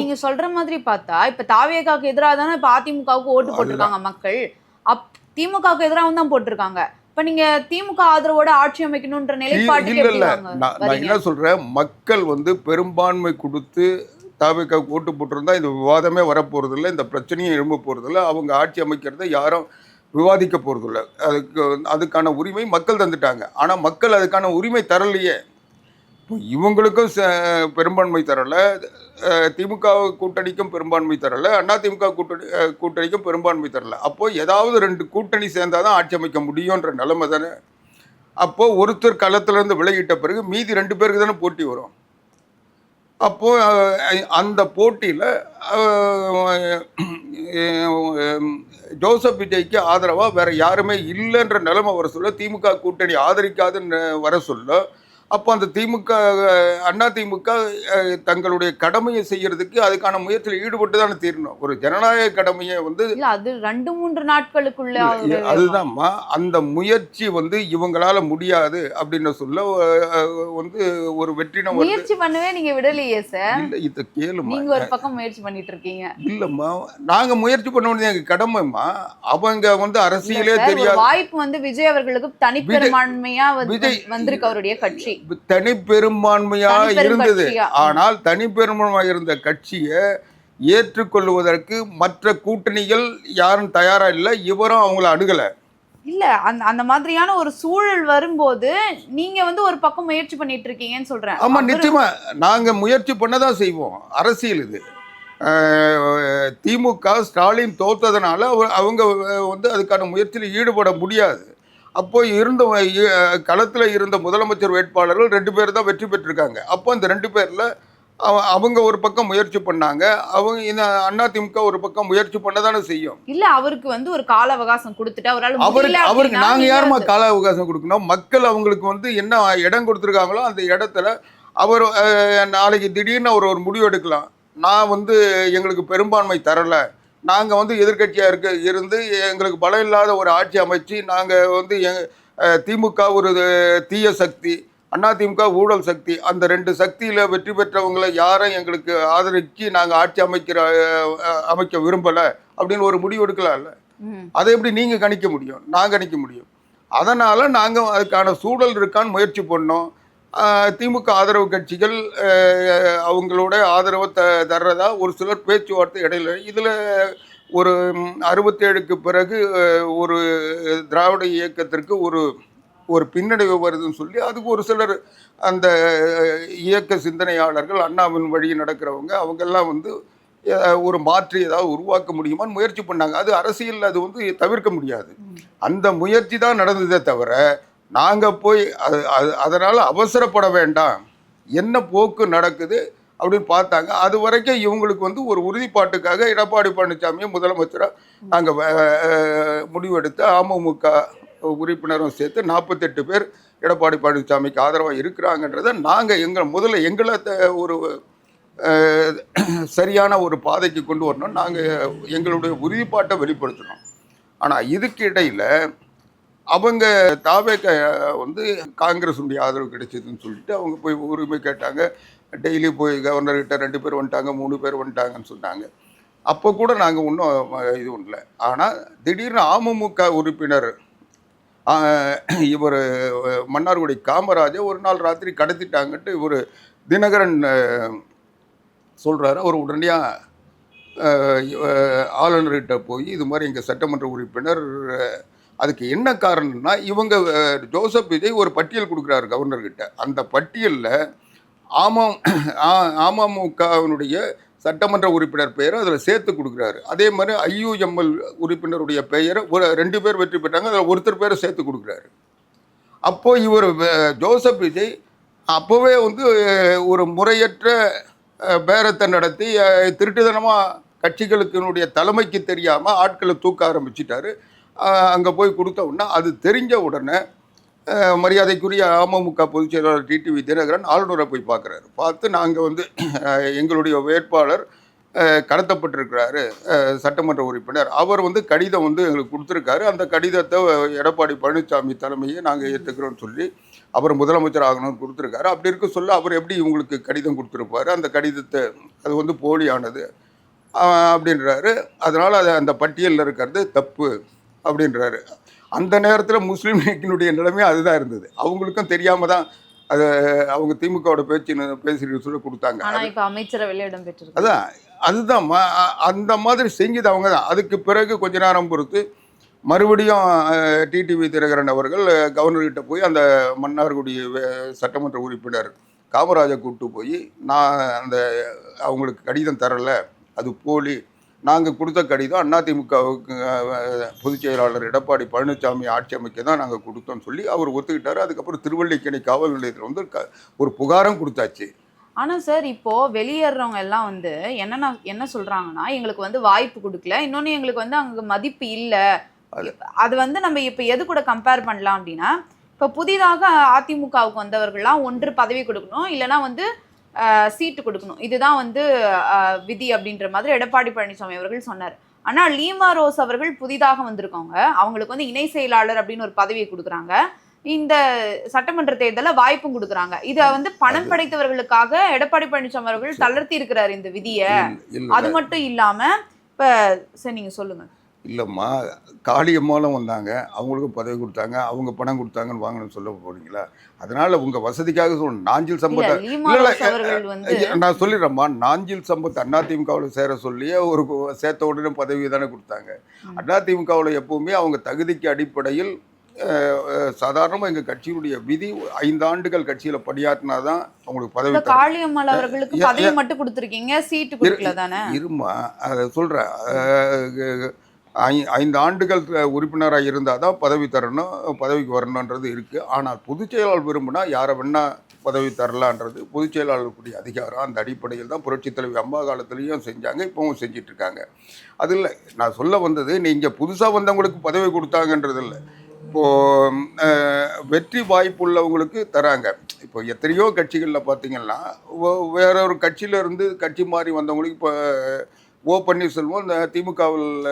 நீங்க சொல்ற மாதிரி பார்த்தா இப்ப தாவேகாவுக்கு எதிராக தானே இப்ப அதிமுகவுக்கு ஓட்டு போட்டிருக்காங்க மக்கள், திமுகவுக்கு எதிராக தான் போட்டிருக்காங்க. இப்ப நீங்க திமுக ஆதரவோட ஆட்சி அமைக்கணும்ன்ற நிலைப்பாட்டுக்கு இல்ல நான் என்ன சொல்றேன், மக்கள் வந்து பெரும்பான்மை கொடுத்து தாவேகாவுக்கு ஓட்டு போட்டிருந்தா இந்த விவாதமே வரப்போறது இல்லை, இந்த பிரச்சனையும் எழும்ப போறது இல்லை, அவங்க ஆட்சி அமைக்கிறத யாரும் விவாதிக்க போறது இல்லை. அதுக்கான உரிமை மக்கள் தந்துட்டாங்க. ஆனா மக்கள் அதுக்கான உரிமை தரலையே. இப்போ இவங்களுக்கும் பெரும்பான்மை தரலை, திமுக கூட்டணிக்கும் பெரும்பான்மை தரலை, அதிமுக கூட்டணிக்கும் பெரும்பான்மை தரலை. அப்போது ஏதாவது 2 கூட்டணி சேர்ந்தால் தான் ஆட்சி அமைக்க முடியுன்ற நிலைமை தானே. அப்போது ஒருத்தர் களத்திலேருந்து விலகிட்ட பிறகு மீதி 2 பேருக்கு தானே போட்டி வரும். அப்போது அந்த போட்டியில் ஜோசப் விஜய்க்கு ஆதரவாக வேறு யாருமே இல்லைன்ற நிலைமை வர சொல்ல, திமுக கூட்டணி ஆதரிக்காதுன்னு வர சொல்ல, அப்போ அந்த அதிமுக தங்களுடைய கடமையை செய்யறதுக்கு அதுக்கான முயற்சியில் ஈடுபட்டு தானே தீரணும். ஒரு ஜனநாயக கடமையை வந்து அது 2-3 நாட்களுக்குள்ள அதுதான்மா, அந்த முயற்சி வந்து இவங்களால முடியாது அப்படின்னு சொல்ல வந்து ஒரு வெற்றின முயற்சி பண்ணவே நீங்க விடலையே சார். இல்லை, இதை கேளுமா, நீங்க ஒரு பக்கம் முயற்சி பண்ணிட்டு இருக்கீங்க. இல்லம்மா, நாங்க முயற்சி பண்ண வேண்டியது எங்க கடமைமா. அவங்க வந்து அரசியலே தெரியாது. வாய்ப்பு வந்து விஜய் அவர்களுக்கு தனிப்பெரும்பான்மையா வந்திருக்கு அவருடைய கட்சி, தனிப்பெரும்பான்மையா இருந்தது. ஆனால் தனிப்பெரும்பான்மையா இருந்த கட்சியை ஏற்றுக்கொள்வதற்கு மற்ற கூட்டணிகள் யாரும் தயாரா இல்லை, இவரும் அவங்கள அணுகல. இல்ல அந்த மாதிரியான ஒரு சூழல் வரும்போது நீங்க வந்து ஒரு பக்கம் முயற்சி பண்ணிட்டு இருக்கீங்கன்னு சொல்றேன். ஆமா, நிச்சயமா நாங்க முயற்சி பண்ணதான் செய்வோம். அரசியல் இது. திமுக ஸ்டாலின் தோத்ததுனால அவங்க வந்து அதுக்கான முயற்சியில் ஈடுபட முடியாது. அப்போ இருந்த களத்தில் இருந்த முதலமைச்சர் வேட்பாளர்கள் 2 பேர் தான் வெற்றி பெற்றிருக்காங்க. அப்போ அந்த 2 பேரில் அவங்க ஒரு பக்கம் முயற்சி பண்ணாங்க, அவங்க இந்த அதிமுக ஒரு பக்கம் முயற்சி பண்ண தானே செய்யும். இல்ல அவருக்கு வந்து ஒரு கால அவகாசம் கொடுத்துட்டு அவருக்கு நாங்க யாருமா கால அவகாசம் கொடுக்கணும்? மக்கள் அவங்களுக்கு வந்து என்ன இடம் கொடுத்துருக்காங்களோ அந்த இடத்துல அவர் நாளைக்கு திடீர்னு அவர் ஒரு முடிவு எடுக்கலாம். நான் வந்து எங்களுக்கு பெரும்பான்மை தரலை, நாங்கள் வந்து எதிர்கட்சியாக இருந்து எங்களுக்கு பலம் இல்லாத ஒரு ஆட்சி அமைச்சு நாங்கள் வந்து திமுக ஒரு தீய சக்தி, அதிமுக ஊழல் சக்தி, அந்த 2 சக்தியில் வெற்றி பெற்றவங்களை யாரும் எங்களுக்கு ஆதரிச்சு நாங்கள் ஆட்சி அமைக்க விரும்பலை அப்படின்னு ஒரு முடிவு எடுக்கலாம்ல. அதை எப்படி நீங்கள் கணிக்க முடியும்? நான் கணிக்க முடியும். அதனால் நாங்கள் அதுக்கான சூழல் இருக்கான்னு முயற்சி பண்ணோம். திமுக ஆதரவு கட்சிகள் அவங்களோட ஆதரவை தர்றதா ஒரு சிலர் பேச்சுவார்த்தை இடையில. இதில் ஒரு 67க்கு பிறகு ஒரு திராவிட இயக்கத்திற்கு ஒரு பின்னடைவு வருதுன்னு சொல்லி அதுக்கு ஒரு சிலர் அந்த இயக்க சிந்தனையாளர்கள், அண்ணாவின் வழி நடக்கிறவங்க, அவங்கெல்லாம் வந்து ஒரு மாற்றி ஏதாவது உருவாக்க முடியுமான்னு முயற்சி பண்ணாங்க. அது அரசியல், அது வந்து தவிர்க்க முடியாது. அந்த முயற்சி தான் நடந்ததே தவிர நாங்கள் போய் அதனால் அவசரப்பட வேண்டாம், என்ன போக்கு நடக்குது அப்படின்னு பார்த்தாங்க. அது வரைக்கும் இவங்களுக்கு வந்து ஒரு உறுதிப்பாட்டுக்காக எடப்பாடி பழனிசாமியை முதலமைச்சராக நாங்கள் முடிவெடுத்து அமமுக உறுப்பினரும் சேர்த்து 48 பேர் எடப்பாடி பழனிசாமிக்கு ஆதரவாக இருக்கிறாங்கன்றதை நாங்கள் முதல்ல எங்களை ஒரு சரியான ஒரு பாதைக்கு கொண்டு வரணும், நாங்கள் எங்களுடைய உறுதிப்பாட்டை வெளிப்படுத்தணும். ஆனால் இதுக்கு இடையில் அவங்க தாவேக வந்து காங்கிரஸுடைய ஆதரவு கிடைச்சதுன்னு சொல்லிட்டு அவங்க போய் உரிமை கேட்டாங்க. டெய்லி போய் கவர்னர்கிட்ட 2 பேர் வந்துட்டாங்க, 3 பேர் வந்துட்டாங்கன்னு சொன்னாங்க. அப்போ கூட நாங்கள் ஒன்றும் இது பண்ணல. ஆனால் திடீர்னு அமமுக உறுப்பினர் இவர் மன்னார்குடி காமராஜை ஒரு நாள் ராத்திரி கடத்திட்டாங்கன்ட்டு இவர் தினகரன் சொல்கிறாரு. அவர் உடனடியாக ஆளுநர்கிட்ட போய் இது மாதிரி எங்கள் சட்டமன்ற உறுப்பினர், அதுக்கு என்ன காரணம்னா இவங்க ஜோசப் விஜய் ஒரு பட்டியல் கொடுக்குறாரு கவர்னர்கிட்ட. அந்த பட்டியலில் அமமுகவினுடைய சட்டமன்ற உறுப்பினர் பெயரை அதில் சேர்த்து கொடுக்குறாரு. அதே மாதிரி IUML உறுப்பினருடைய பெயரை 2 பேர் வெற்றி பெற்றாங்க, அதில் ஒருத்தர் பேரை சேர்த்து கொடுக்குறாரு. அப்போது இவர் ஜோசப் விஜய் அப்போவே வந்து ஒரு முறையற்ற பேரத்தை நடத்தி திருட்டுத்தனமாக கட்சிகளுக்கினுடைய தலைமைக்கு தெரியாமல் ஆட்களை தூக்க ஆரம்பிச்சிட்டாரு. அங்கே போய் கொடுத்த உடனே அது தெரிஞ்ச உடனே மரியாதைக்குரிய அமமுக பொதுச் செயலாளர் டிடிவி தினகரன் ஆளுநரை போய் பார்க்குறாரு. பார்த்து நாங்கள் வந்து எங்களுடைய வேட்பாளர் கடத்தப்பட்டிருக்கிறாரு சட்டமன்ற உறுப்பினர், அவர் வந்து கடிதம் வந்து எங்களுக்கு கொடுத்துருக்காரு, அந்த கடிதத்தை எடப்பாடி பழனிசாமி தலைமையை நாங்கள் ஏற்றுக்கிறோன்னு சொல்லி அவர் முதலமைச்சர் ஆகணும்னு கொடுத்துருக்காரு. அப்படி இருக்க சொல்ல அவர் எப்படி உங்களுக்கு கடிதம் கொடுத்துருப்பாரு? அந்த கடிதத்தை அது வந்து போலியானது அப்படின்றாரு. அதனால் அது அந்த பட்டியலில் இருக்கிறது தப்பு அப்படின்றாரு. அந்த நேரத்தில் முஸ்லீம் லீக்கினுடைய நிலைமை அதுதான் இருந்தது. அவங்களுக்கும் தெரியாமல் தான் அது அவங்க திமுகவோட பேசிட்டு சொல்லி கொடுத்தாங்க. அதான் அதுதான் அந்த மாதிரி செஞ்சது அவங்க தான். அதுக்கு பிறகு கொஞ்ச நேரம் பொறுத்து மறுபடியும் டிடிவி தினகரன் அவர்கள் கவர்னர்கிட்ட போய் அந்த மன்னார்குடி சட்டமன்ற உறுப்பினர் காமராஜை கூப்பிட்டு போய், நான் அந்த அவங்களுக்கு கடிதம் தரலை, அது போலி, நாங்கள் கொடுத்த கடிதம் அதிமுகவுக்கு பொதுச் செயலாளர் எடப்பாடி பழனிசாமி ஆட்சி அமைக்க தான் நாங்கள் கொடுத்தோம்னு சொல்லி அவர் ஒத்துக்கிட்டாரு. அதுக்கப்புறம் திருவல்லிக்கேணி காவல் நிலையத்தில் வந்து ஒரு புகாரம் கொடுத்தாச்சு. ஆனால் சார் இப்போது வெளியேறவங்க எல்லாம் வந்து என்ன சொல்கிறாங்கன்னா, எங்களுக்கு வந்து வாய்ப்பு கொடுக்கல, இன்னொன்று எங்களுக்கு வந்து அங்கே மதிப்பு இல்லை. அது வந்து நம்ம இப்போ எது கூட கம்பேர் பண்ணலாம் அப்படின்னா, இப்போ புதிதாக அதிமுகவுக்கு வந்தவர்கள்லாம் ஒன்று பதவி கொடுக்கணும், இல்லைனா வந்து சீட்டு கொடுக்கணும், இதுதான் வந்து விதி அப்படின்ற மாதிரி எடப்பாடி பழனிசாமி அவர்கள் சொன்னார். ஆனால் லீமா ரோஸ் அவர்கள் புதிதாக வந்திருக்கவங்க, அவங்களுக்கு வந்து இணை செயலாளர் அப்படின்னு ஒரு பதவியை கொடுக்குறாங்க, இந்த சட்டமன்ற தேர்தலில் வாய்ப்பும் கொடுக்குறாங்க. இதை வந்து பணம் படைத்தவர்களுக்காக எடப்பாடி பழனிசாமி அவர்கள் தளர்த்தி இருக்கிறார் இந்த விதியை. அது மட்டும் இல்லாமல் இப்போ சார் நீங்கள் சொல்லுங்கள். இல்லைம்மா, காளியம்மாலும் வந்தாங்க, அவங்களுக்கும் பதவி கொடுத்தாங்க, அவங்க பணம் கொடுத்தாங்கன்னு வாங்கணும்னு சொல்ல போறீங்களா? அதனால உங்க வசதிக்காக சொல்லணும். நாஞ்சில் சம்பத் நான் சொல்லிடுறேம்மா, நாஞ்சில் சம்பத் அதிமுகவில் சேர சொல்லியே சேர்த்த உடனே பதவி தானே கொடுத்தாங்க. அதிமுகவில் எப்பவுமே அவங்க தகுதிக்கு அடிப்படையில் சாதாரணமாக எங்கள் கட்சியினுடைய விதி 5 ஆண்டுகள் கட்சியில் பணியாற்றினா தான் அவங்களுக்கு பதவி தரும். காளியம்மாள் அவர்களுக்கு பதவி மட்டும் கொடுத்துருக்கீங்க, சீட்டு கொடுக்கல தானே? இருமா அதை சொல்கிறேன். 5 ஆண்டுகள் உறுப்பினராக இருந்தால் தான் பதவி தரணும், பதவிக்கு வரணுன்றது இருக்குது. ஆனால் பொதுச் செயலாளர் விரும்பினா யாரை வேணால் பதவி தரலான்றது பொதுச் செயலாளருக்குரிய அதிகாரம். அந்த அடிப்படையில் தான் புரட்சித் தலைவி அம்மா காலத்துலேயும் செஞ்சாங்க, இப்போவும் செஞ்சிட்ருக்காங்க. அது இல்லை, நான் சொல்ல வந்தது நீங்கள் புதுசாக வந்தவங்களுக்கு பதவி கொடுத்தாங்கன்றது இல்லை. இப்போது வெற்றி வாய்ப்புள்ளவங்களுக்கு தராங்க. இப்போ எத்தனையோ கட்சிகளில் பார்த்தீங்கன்னா வேற ஒரு கட்சியிலேருந்து கட்சி மாறி வந்தவங்களுக்கு இப்போ பன்னீர்செல்வம் இந்த திமுகவில்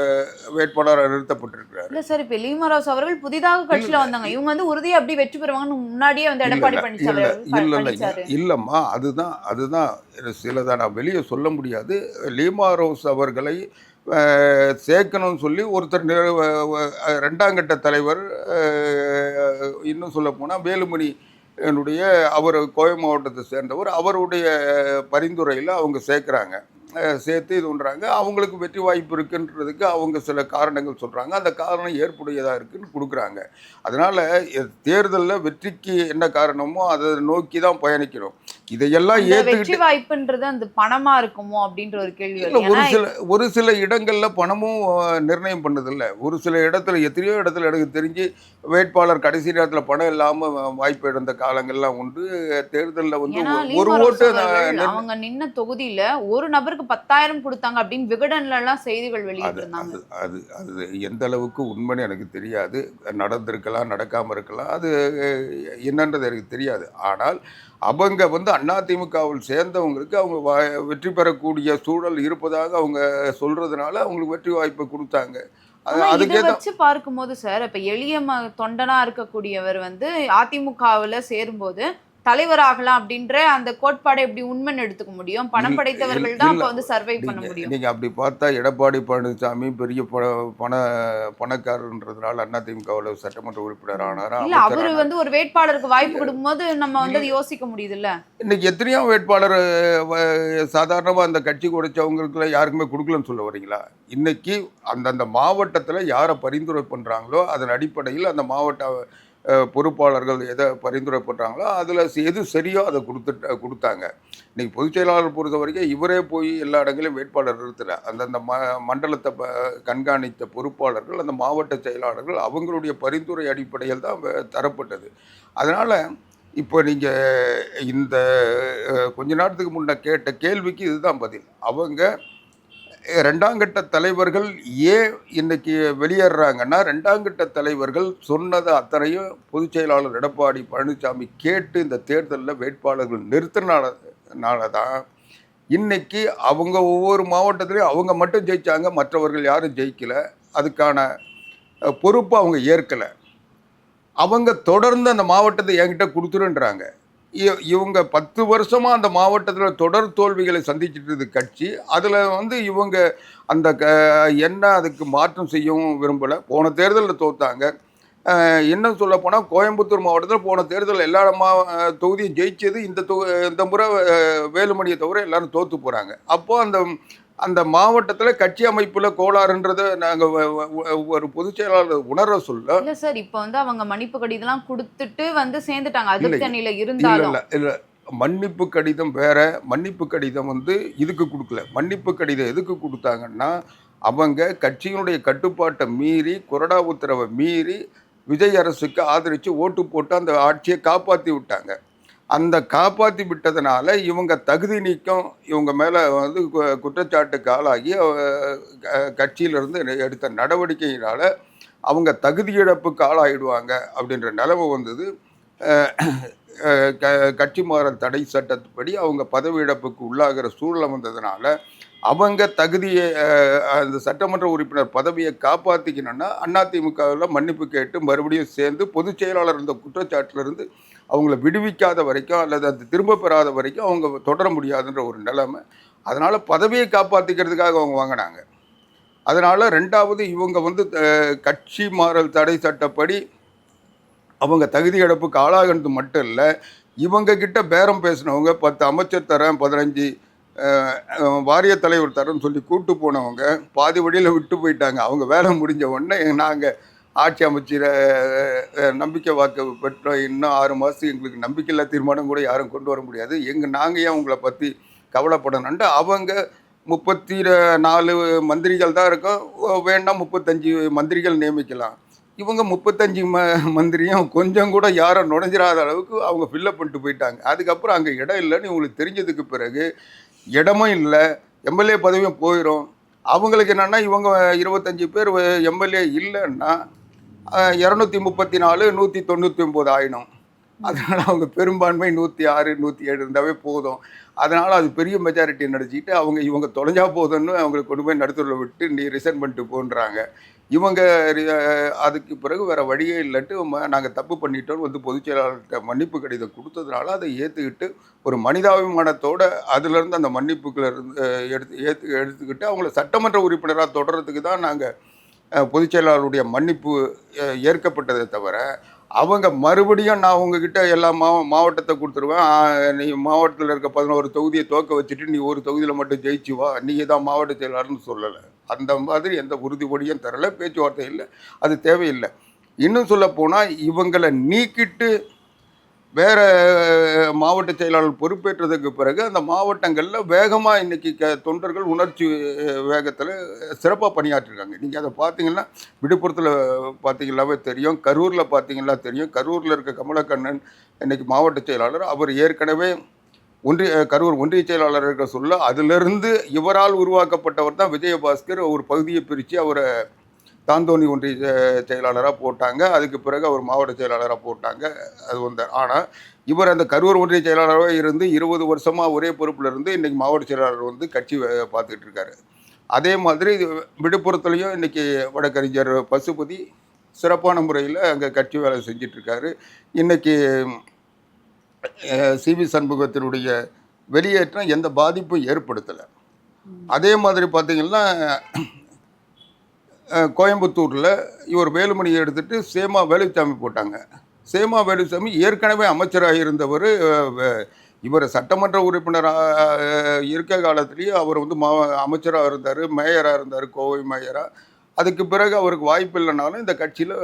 வேட்பாளராக நிறுத்தப்பட்டிருக்கிறார். இல்ல சார், இப்ப லீமராஜ் அவர்கள் புதிதாக கட்சியில வந்தாங்க, இவங்க வந்து உறுதியா அப்படி வெற்றி பெறுவாங்கன்னு முன்னாடியே வந்து எடப்பாடி பழனிசாமி. இல்லம்மா, அதுதான் சிலதான் நான் வெளியே சொல்ல முடியாது. லீமராஜ் அவர்களை சேர்க்கணும்னு சொல்லி ஒருத்தர் 2ஆம் கட்ட தலைவர், இன்னும் சொல்ல போனால் வேலுமணி என்னுடைய அவர் கோவை மாவட்டத்தை சேர்ந்தவர், அவருடைய பரிந்துரையில் அவங்க சேர்க்குறாங்க. சேர்த்து இது பண்ணுறாங்க. அவங்களுக்கு வெற்றி வாய்ப்பு இருக்குன்றதுக்கு அவங்க சில காரணங்கள் சொல்கிறாங்க. அந்த காரணம் ஏற்புடையதாக இருக்குன்னு கொடுக்குறாங்க. அதனால் தேர்தலில் வெற்றிக்கு என்ன காரணமோ அதை நோக்கி தான் பயணிக்கணும். இதையெல்லாம் வெற்றி வாய்ப்புன்றது அந்த பணமாக இருக்குமோ அப்படின்ற ஒரு கேள்வி. ஒரு சில இடங்களில் பணமும் நிர்ணயம் பண்ணதில்லை. ஒரு சில இடத்துல, எத்தனையோ இடத்துல எனக்கு தெரிஞ்சு வேட்பாளர் கடைசி நேரத்தில் பணம் இல்லாமல் வாய்ப்பு இழந்த காலங்கள்லாம் உண்டு. தேர்தலில் வந்து ஒரு ஓட்டு அவங்க நின்ன தொகுதியில் ஒரு நபருக்கு 10,000 கொடுத்தாங்க அப்படின்னு விகடன்ல எல்லாம் செய்திகள் வெளியிட்டிருந்தாங்க. அது எந்த அளவுக்கு உண்மைன்னு எனக்கு தெரியாது. நடந்திருக்கலாம், நடக்காமல் இருக்கலாம், அது என்னன்றது எனக்கு தெரியாது. ஆனால் அவங்க வந்து அதிமுகவில் சேர்ந்தவங்களுக்கு அவங்க வெற்றி பெறக்கூடிய சூழல் இருப்பதாக அவங்க சொல்றதுனால அவங்களுக்கு வெற்றி வாய்ப்பை கொடுத்தாங்க. அதை வச்சு பார்க்கும்போது சார், இப்ப எளிய தொண்டனா இருக்கக்கூடியவர் வந்து அதிமுகவுல சேரும்போது தலைவராகலாம் அப்படின்ற அந்த கோட்பாடை எப்படி உண்மைன்னு எடுத்துக்க முடியும்? பணம் படைத்தவர்கள் தான் அப்ப வந்து சர்வை பண்ண முடியும். நீங்க அப்படி பார்த்தா எடப்பாடி பழனிசாமி பெரிய பணக்காரன்றதுனால அதிமுகவில் சட்டமன்ற உறுப்பினர் ஆனாரா? இல்ல, அவரு வந்து ஒரு வேட்பாளருக்கு வாய்ப்பு கொடுக்கும்போது நம்ம வந்து அதை யோசிக்க முடியுது இல்ல. இன்னைக்கு எத்தனையோ வேட்பாளர் சாதாரணமா அந்த கட்சி குறைச்சவங்களுக்கு யாருக்குமே கொடுக்கலன்னு சொல்ல வரீங்களா? இன்னைக்கு அந்தந்த மாவட்டத்தில் யாரை பரிந்துரை பண்றாங்களோ அதன் அடிப்படையில் அந்த மாவட்ட பொறுப்பாளர்கள் எதை பரிந்துரை பண்ணுறாங்களோ அதில் எது சரியோ அதை கொடுத்தாங்க. இன்றைக்கி பொதுச் செயலாளர் பொறுத்த வரைக்கும் இவரே போய் எல்லா இடங்களையும் வேட்பாளர் நிறுத்தலை. அந்தந்த மண்டலத்தை கண்காணித்த பொறுப்பாளர்கள், அந்த மாவட்ட செயலாளர்கள் அவங்களுடைய பரிந்துரை அடிப்படையில் தான் தரப்பட்டது. அதனால் இப்போ நீங்கள் இந்த கொஞ்ச நேரத்துக்கு முன்னே கேட்ட கேள்விக்கு இதுதான் பதில். அவங்க 2ஆம் கட்ட தலைவர்கள் ஏன் இன்னைக்கு வெளியேறாங்கன்னா, 2ஆம் கட்ட தலைவர்கள் சொன்னதை அத்தனையும் பொதுச் செயலாளர் எடப்பாடி பழனிசாமி கேட்டு இந்த தேர்தலில் வேட்பாளர்கள் நிறுத்தினால தான் இன்னைக்கு அவங்க ஒவ்வொரு மாவட்டத்திலையும் அவங்க மட்டும் ஜெயித்தாங்க, மற்றவர்கள் யாரும் ஜெயிக்கலை. அதுக்கான பொறுப்பை அவங்க ஏற்கலை. அவங்க தொடர்ந்து அந்த மாவட்டத்தை என்கிட்ட கொடுத்துருன்றாங்க. இவங்க 10 வருஷமாக அந்த மாவட்டத்தில் தொடர் தோல்விகளை சந்திச்சிட்டு கட்சி. அதில் வந்து இவங்க அந்த என்ன அதுக்கு மாற்றம் செய்யவும் விரும்பலை. போன தேர்தலில் தோத்தாங்க. இன்னும் சொல்ல போனால் கோயம்புத்தூர் மாவட்டத்தில் போன தேர்தலில் எல்லா தொகுதியும் ஜெயிச்சது. இந்த முறை வேலுமணியை தவிர எல்லாரும் தோற்று போகிறாங்க. அப்போது அந்த மாவட்டத்தில் கட்சி அமைப்புல கோளாறுன்றதை நாங்கள் ஒரு பொதுச் செயலாளர் உணர சொல்ல. இல்லை சார், இப்போ வந்து அவங்க மன்னிப்பு கடிதம்லாம் கொடுத்துட்டு வந்து சேர்ந்துட்டாங்க. அதிர்ஷ்டநிலை இருந்தாலும் இல்லை, மன்னிப்பு கடிதம் வேற. மன்னிப்பு கடிதம் வந்து இதுக்கு கொடுக்கல. மன்னிப்பு கடிதம் எதுக்கு கொடுத்தாங்கன்னா, அவங்க கட்சியினுடைய கட்டுப்பாட்டை மீறி, கொறடா உத்தரவை மீறி விஜய் அரசுக்கு ஆதரித்து ஓட்டு போட்டு அந்த ஆட்சியை காப்பாற்றி விட்டாங்க. அந்த காப்பாற்றி விட்டதுனால இவங்க தகுதி நீக்கம் இவங்க மேலே வந்து குற்றச்சாட்டுக்கு ஆளாகி கட்சியிலிருந்து எடுத்த நடவடிக்கையினால் அவங்க தகுதி இழப்புக்கு ஆளாயிடுவாங்க அப்படின்ற நிலைமை வந்தது. கட்சி மாறல் தடை சட்டத்துப்படி அவங்க பதவி இழப்புக்கு உள்ளாகிற சூழ்நிலை வந்ததுனால அவங்க தகுதியை, அந்த சட்டமன்ற உறுப்பினர் பதவியை காப்பாற்றிக்கணும்னா அதிமுகவில் மன்னிப்பு கேட்டு மறுபடியும் சேர்ந்து பொதுச் செயலாளர் இருந்த குற்றச்சாட்டிலிருந்து அவங்கள விடுவிக்காத வரைக்கும் அல்லது அது திரும்ப பெறாத வரைக்கும் அவங்க தொடர முடியாதுன்ற ஒரு நிலைமை. அதனால் பதவியை காப்பாற்றிக்கிறதுக்காக அவங்க வாங்கினாங்க. அதனால் 2வது இவங்க வந்து கட்சி மாறல் தடை சட்டப்படி அவங்க தகுதி இழப்புக்கு ஆளாகிறது மட்டும் இல்லை, இவங்கக்கிட்ட பேரம் பேசினவங்க 10 அமைச்சர் தரேன், 15 வாரிய தலைவர் தரேன்னு சொல்லி கூட்டு போனவங்க பாதி வழியில் விட்டு போயிட்டாங்க. அவங்க வேலை முடிஞ்ச உடனே நாங்கள் ஆட்சி அமைச்சர நம்பிக்கை வாக்கு பெற்றோம், இன்னும் 6 மாதத்துக்கு எங்களுக்கு நம்பிக்கையில்லா தீர்மானம் கூட யாரும் கொண்டு வர முடியாது, நாங்கள் ஏன் உங்களை பற்றி கவலைப்படணுன்ட்டு அவங்க 34 மந்திரிகள் தான் இருக்கோம், வேண்டாம் 35 மந்திரிகள் நியமிக்கலாம். இவங்க 35 மந்திரியும் கொஞ்சம் கூட யாரும் நுழைஞ்சிடாத அளவுக்கு அவங்க ஃபில்லப் பண்ணிட்டு போயிட்டாங்க. அதுக்கப்புறம் அங்கே இடம் இல்லைன்னு இவங்களுக்கு தெரிஞ்சதுக்கு பிறகு இடமும் இல்லை, எம்எல்ஏ பதவியும் போயிடும். அவங்களுக்கு என்னென்னா இவங்க 25 பேர் எம்எல்ஏ இல்லைன்னா 234 199 ஆயிடும். அதனால் அவங்க பெரும்பான்மை 106 107 இருந்தாவே போதும். அதனால் அது பெரிய மெஜாரிட்டி நடிச்சிக்கிட்டு இவங்க தொலைஞ்சா போதும்னு அவங்களுக்கு கொண்டு போய் நடுத்தூரில் விட்டு நீ ரிசைன் பண்ணிட்டு போன்றாங்க. இவங்க அதுக்கு பிறகு வேறு வழியே இல்லைட்டு நாங்கள் தப்பு பண்ணிட்டோன்னு வந்து பொதுச் செயலாளர்கிட்ட மன்னிப்பு கடிதம் கொடுத்ததுனால அதை ஏற்றுக்கிட்டு ஒரு மனிதாபிமானத்தோடு அதிலிருந்து அந்த மன்னிப்புகளை எடுத்துக்கிட்டு அவங்கள சட்டமன்ற உறுப்பினராக தொடர்றதுக்கு தான் நாங்கள் பொதுச் செயலாளருடைய மன்னிப்பு ஏற்கப்பட்டதை தவிர அவங்க மறுபடியும் நான் உங்ககிட்ட எல்லா மாவட்டத்தை கொடுத்துருவேன், நீ மாவட்டத்தில் இருக்க 11 தொகுதியை தோக்க வச்சுட்டு நீ ஒரு தொகுதியில் மட்டும் ஜெயிச்சு வா, நீங்கள் தான் மாவட்ட செயலாளர்னு சொல்லலை. அந்த மாதிரி எந்த உறுதிமொழியும் தரலை, பேச்சுவார்த்தை இல்லை, அது தேவையில்லை. இன்னும் சொல்ல போனால் இவங்களை நீக்கிட்டு வேறு மாவட்ட செயலாளர் பொறுப்பேற்றதுக்கு பிறகு அந்த மாவட்டங்களில் வேகமாக இன்றைக்கி தொண்டர்கள் உணர்ச்சி வேகத்தில் சிறப்பாக பணியாற்றிருக்காங்க. நீங்கள் அதை பார்த்தீங்கன்னா விழுப்புரத்தில் பார்த்தீங்கன்னாவே தெரியும், கரூரில் பார்த்தீங்கன்னா தெரியும். கரூரில் இருக்க கமலக்கண்ணன் இன்றைக்கி மாவட்ட செயலாளர், அவர் ஏற்கனவே கரூர் ஒன்றிய செயலாளர் இருக்க சொல்ல அதிலிருந்து இவரால் உருவாக்கப்பட்டவர் தான் விஜயபாஸ்கர். ஒரு பகுதியை பிரித்து அவரை தாந்தோணி ஒன்றிய செயலாளராக போட்டாங்க, அதுக்கு பிறகு அவர் மாவட்ட செயலாளராக போட்டாங்க. அது வந்தார். ஆனால் இவர் அந்த கரூர் ஒன்றிய செயலாளராக இருந்து 20 வருஷமாக ஒரே பொறுப்பில் இருந்து இன்றைக்கி மாவட்ட செயலாளர் வந்து கட்சி பார்த்துக்கிட்டு இருக்காரு. அதே மாதிரி விழுப்புரத்துலேயும் இன்றைக்கி வழக்கறிஞர் பசுபதி சிறப்பான முறையில் அங்கே கட்சி வேலை செஞ்சிட்ருக்காரு. இன்றைக்கி சிவி சண்முகத்தினுடைய வெளியேற்றம் எந்த பாதிப்பும் ஏற்படுத்தலை. அதே மாதிரி பார்த்திங்கன்னா கோயம்புத்தூரில் இவர் வேலுமணியை எடுத்துகிட்டு சேமா வேலுச்சாமி போட்டாங்க. சேமா வேலுச்சாமி ஏற்கனவே அமைச்சராக இருந்தவர். இவர் சட்டமன்ற உறுப்பினராக இருக்க காலத்துலேயே அவர் வந்து அமைச்சராக இருந்தார், மேயராக இருந்தார், கோவை மேயராக. அதுக்கு பிறகு அவருக்கு வாய்ப்பு இல்லைனாலும் இந்த கட்சியில்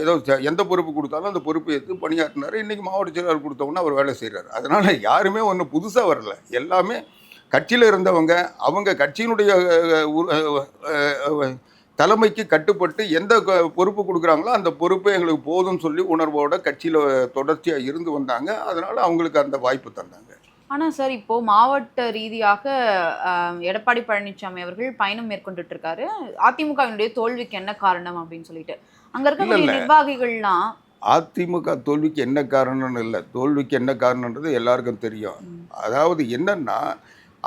ஏதோ எந்த பொறுப்பு கொடுத்தாலும் அந்த பொறுப்பை எடுத்து பணியாற்றினார். இன்றைக்கி மாவட்ட செயலாளர் கொடுத்தவொன்னே அவர் வேலை செய்கிறார். அதனால் யாருமே ஒன்றும் புதுசாக வரல, எல்லாமே கட்சியில் இருந்தவங்க. அவங்க கட்சியினுடைய தலைமைக்கு கட்டுப்பட்டு எந்த பொறுப்பு கொடுக்குறாங்களோ அந்த பொறுப்பை எங்களுக்கு போதும்னு சொல்லி உணர்வோட கட்சியில் தொடர்ச்சியாக இருந்து வந்தாங்க. அதனால் அவங்களுக்கு அந்த வாய்ப்பு தந்தாங்க. ஆனால் சார், இப்போது மாவட்ட ரீதியாக எடப்பாடி பழனிசாமி அவர்கள் பயணம் மேற்கொண்டுட்டு இருக்காரு. அதிமுகவினுடைய தோல்விக்கு என்ன காரணம் அப்படின்னு சொல்லிட்டு அங்கே இருக்கக்கூடிய நிர்வாகிகள்லாம் அதிமுக தோல்விக்கு என்ன காரணம்னு இல்லை, தோல்விக்கு என்ன காரணன்றது எல்லாருக்கும் தெரியும். அதாவது என்னன்னா,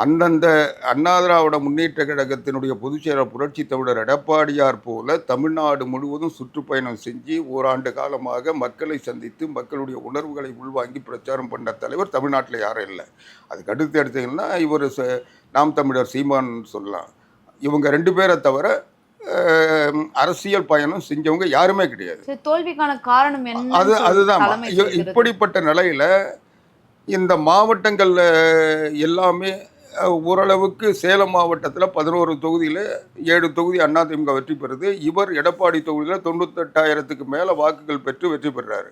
அந்தந்த அண்ணா திராவிட முன்னேற்ற கழகத்தினுடைய பொதுச்செயலாளர் புரட்சி தமிழர் எடப்பாடியார் போல தமிழ்நாடு முழுவதும் சுற்றுப்பயணம் செஞ்சு ஓராண்டு காலமாக மக்களை சந்தித்து மக்களுடைய உணர்வுகளை உள்வாங்கி பிரச்சாரம் பண்ண தலைவர் தமிழ்நாட்டில் யாரும் இல்லை. அதுக்கு அடுத்து எடுத்தீங்கன்னா இவர் நாம் தமிழர் சீமான் சொல்லலாம். இவங்க 2 பேரை தவிர அரசியல் பயணம் செஞ்சவங்க யாருமே கிடையாது. தோல்விக்கான காரணம் என்ன? அதுதான் இப்படிப்பட்ட நிலையில் இந்த மாவட்டங்களில் எல்லாமே ஓரளவுக்கு சேலம் மாவட்டத்தில் 11 தொகுதியில் 7 தொகுதி அதிமுக வெற்றி பெறுது. இவர் எடப்பாடி தொகுதியில் 98,000க்கு மேலே வாக்குகள் பெற்று வெற்றி பெறுறாரு.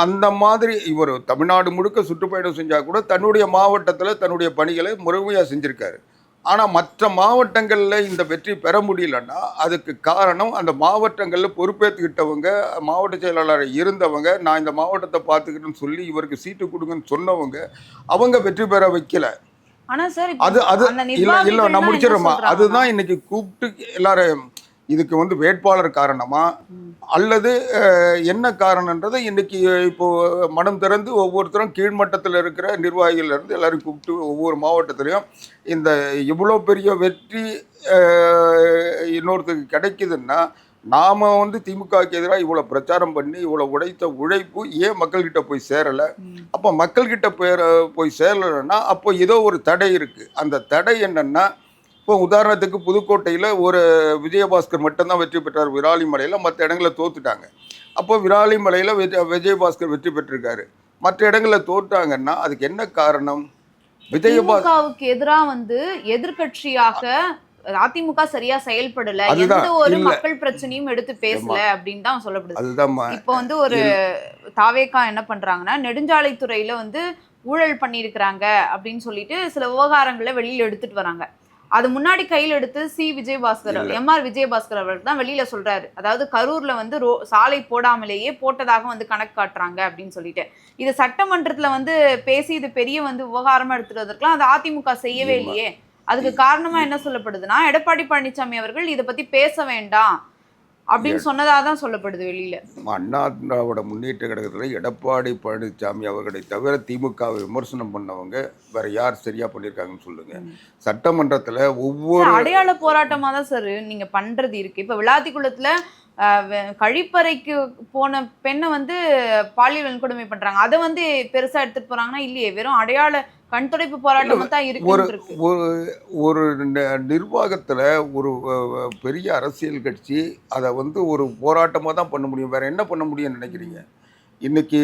அந்த மாதிரி இவர் தமிழ்நாடு முழுக்க சுற்றுப்பயணம் செஞ்சால் கூட தன்னுடைய மாவட்டத்தில் தன்னுடைய பணிகளை முழுமையாக செஞ்சுருக்காரு. ஆனால் மற்ற மாவட்டங்களில் இந்த வெற்றி பெற முடியலன்னா அதுக்கு காரணம் அந்த மாவட்டங்களில் பொறுப்பேற்றுக்கிட்டவங்க, மாவட்ட செயலாளர் இருந்தவங்க, நான் இந்த மாவட்டத்தை பார்த்துக்கிட்டேன்னு சொல்லி இவருக்கு சீட்டு கொடுங்கன்னு சொன்னவங்க, அவங்க வெற்றி பெற வைக்கல. இல்லை நான் முடிச்சிடறோமா, அதுதான் இன்னைக்கு கூப்பிட்டு எல்லாரும் இதுக்கு வந்து வேட்பாளர் காரணமா அல்லது என்ன காரணன்றதை இன்னைக்கு இப்போ மனம் திறந்து ஒவ்வொருத்தரும் கீழ்மட்டத்தில் இருக்கிற நிர்வாகிகள் இருந்து எல்லாரும் கூப்பிட்டு ஒவ்வொரு மாவட்டத்திலையும் இந்த இவ்வளோ பெரிய வெற்றி இன்னொருத்தருக்கு கிடைக்குதுன்னா நாம் வந்து திமுகவுக்கு எதிராக இவ்வளோ பிரச்சாரம் பண்ணி இவ்வளோ உழைத்த உழைப்பு ஏன் மக்கள்கிட்ட போய் சேரலை? அப்போ மக்கள்கிட்ட போய் சேரலைன்னா அப்போ ஏதோ ஒரு தடை இருக்குது. அந்த தடை என்னென்னா, இப்போ உதாரணத்துக்கு புதுக்கோட்டையில் ஒரு விஜயபாஸ்கர் மட்டும்தான் வெற்றி பெற்றார் விராலிமலையில், மற்ற இடங்களில் தோத்துட்டாங்க. அப்போ விராலிமலையில் விஜயபாஸ்கர் வெற்றி பெற்றிருக்காரு, மற்ற இடங்களில் தோற்றாங்கன்னா அதுக்கு என்ன காரணம்? விஜயபாஸ்கருக்கு எதிராக வந்து எதிர்கட்சியாக அதிமுக சரியா செயல்படல, அதுதான் எந்த ஒரு இல்ல மக்கள் பிரச்சனையும் எடுத்து பேசல அப்படின்னு தான் சொல்லப்படுது. அதுதான்மா இப்போ வந்து ஒரு தாவேகா என்ன பண்றாங்கன்னா, நெடுஞ்சாலைத்துறையில வந்து ஊழல் பண்ணியிருக்கிறாங்க அப்படின்னு சொல்லிட்டு சில விவகாரங்களை வெளியில எடுத்துட்டு வராங்க. அது முன்னாடி கையில் எடுத்து விஜயபாஸ்கர், இல்ல எம்ஆர் விஜயபாஸ்கர் அவர்கள் தான் வெளியில சொல்றாரு. அதாவது கரூர்ல வந்து சாலை போடாமலேயே போட்டதாக வந்து கணக்கு காட்டுறாங்க அப்படின்னு சொல்லிட்டு. இது சட்டமன்றத்துல வந்து பேசி இது பெரிய வந்து விவகாரமா எடுத்துட்டு வந்திருக்கலாம். அது அதிமுக செய்யவே இல்லம்மா இல்லையே. அதுக்கு காரணமா என்ன சொல்லப்படுதுன்னா, எடப்பாடி பழனிசாமி அவர்கள் இதை பத்தி பேச வேண்டாம் அப்படின்னு சொன்னதா தான் சொல்லப்படுது வெளியில. அண்ணா திராவிட முன்னேற்ற கழகத்தில் எடப்பாடி பழனிசாமி அவர்களை தவிர திமுகவை விமர்சனம் பண்ணவங்க வேற யார் சரியா பண்ணியிருக்காங்கன்னு சொல்லுங்க. சட்டமன்றத்தில் ஒவ்வொரு அடையாள போராட்டமா தான் சார் நீங்க பண்றது இருக்கு. இப்ப விளாத்திக்குளத்துல கழிப்பறைக்கு போன பெண்ணை வந்து பாலியல் வன்கொடுமை பண்றாங்க. அதை வந்து பெருசா எடுத்துட்டு போறாங்கன்னா இல்லையே, வெறும் அடையாள கண் துடைப்பு போராட்டமா தான் ஒரு இருக்கு. ஒரு ஒரு நிர்வாகத்தில் ஒரு பெரிய அரசியல் கட்சி அதை வந்து ஒரு போராட்டமாக தான் பண்ண முடியும். வேற என்ன பண்ண முடியும்னு நினைக்கிறீங்க? இன்னைக்கு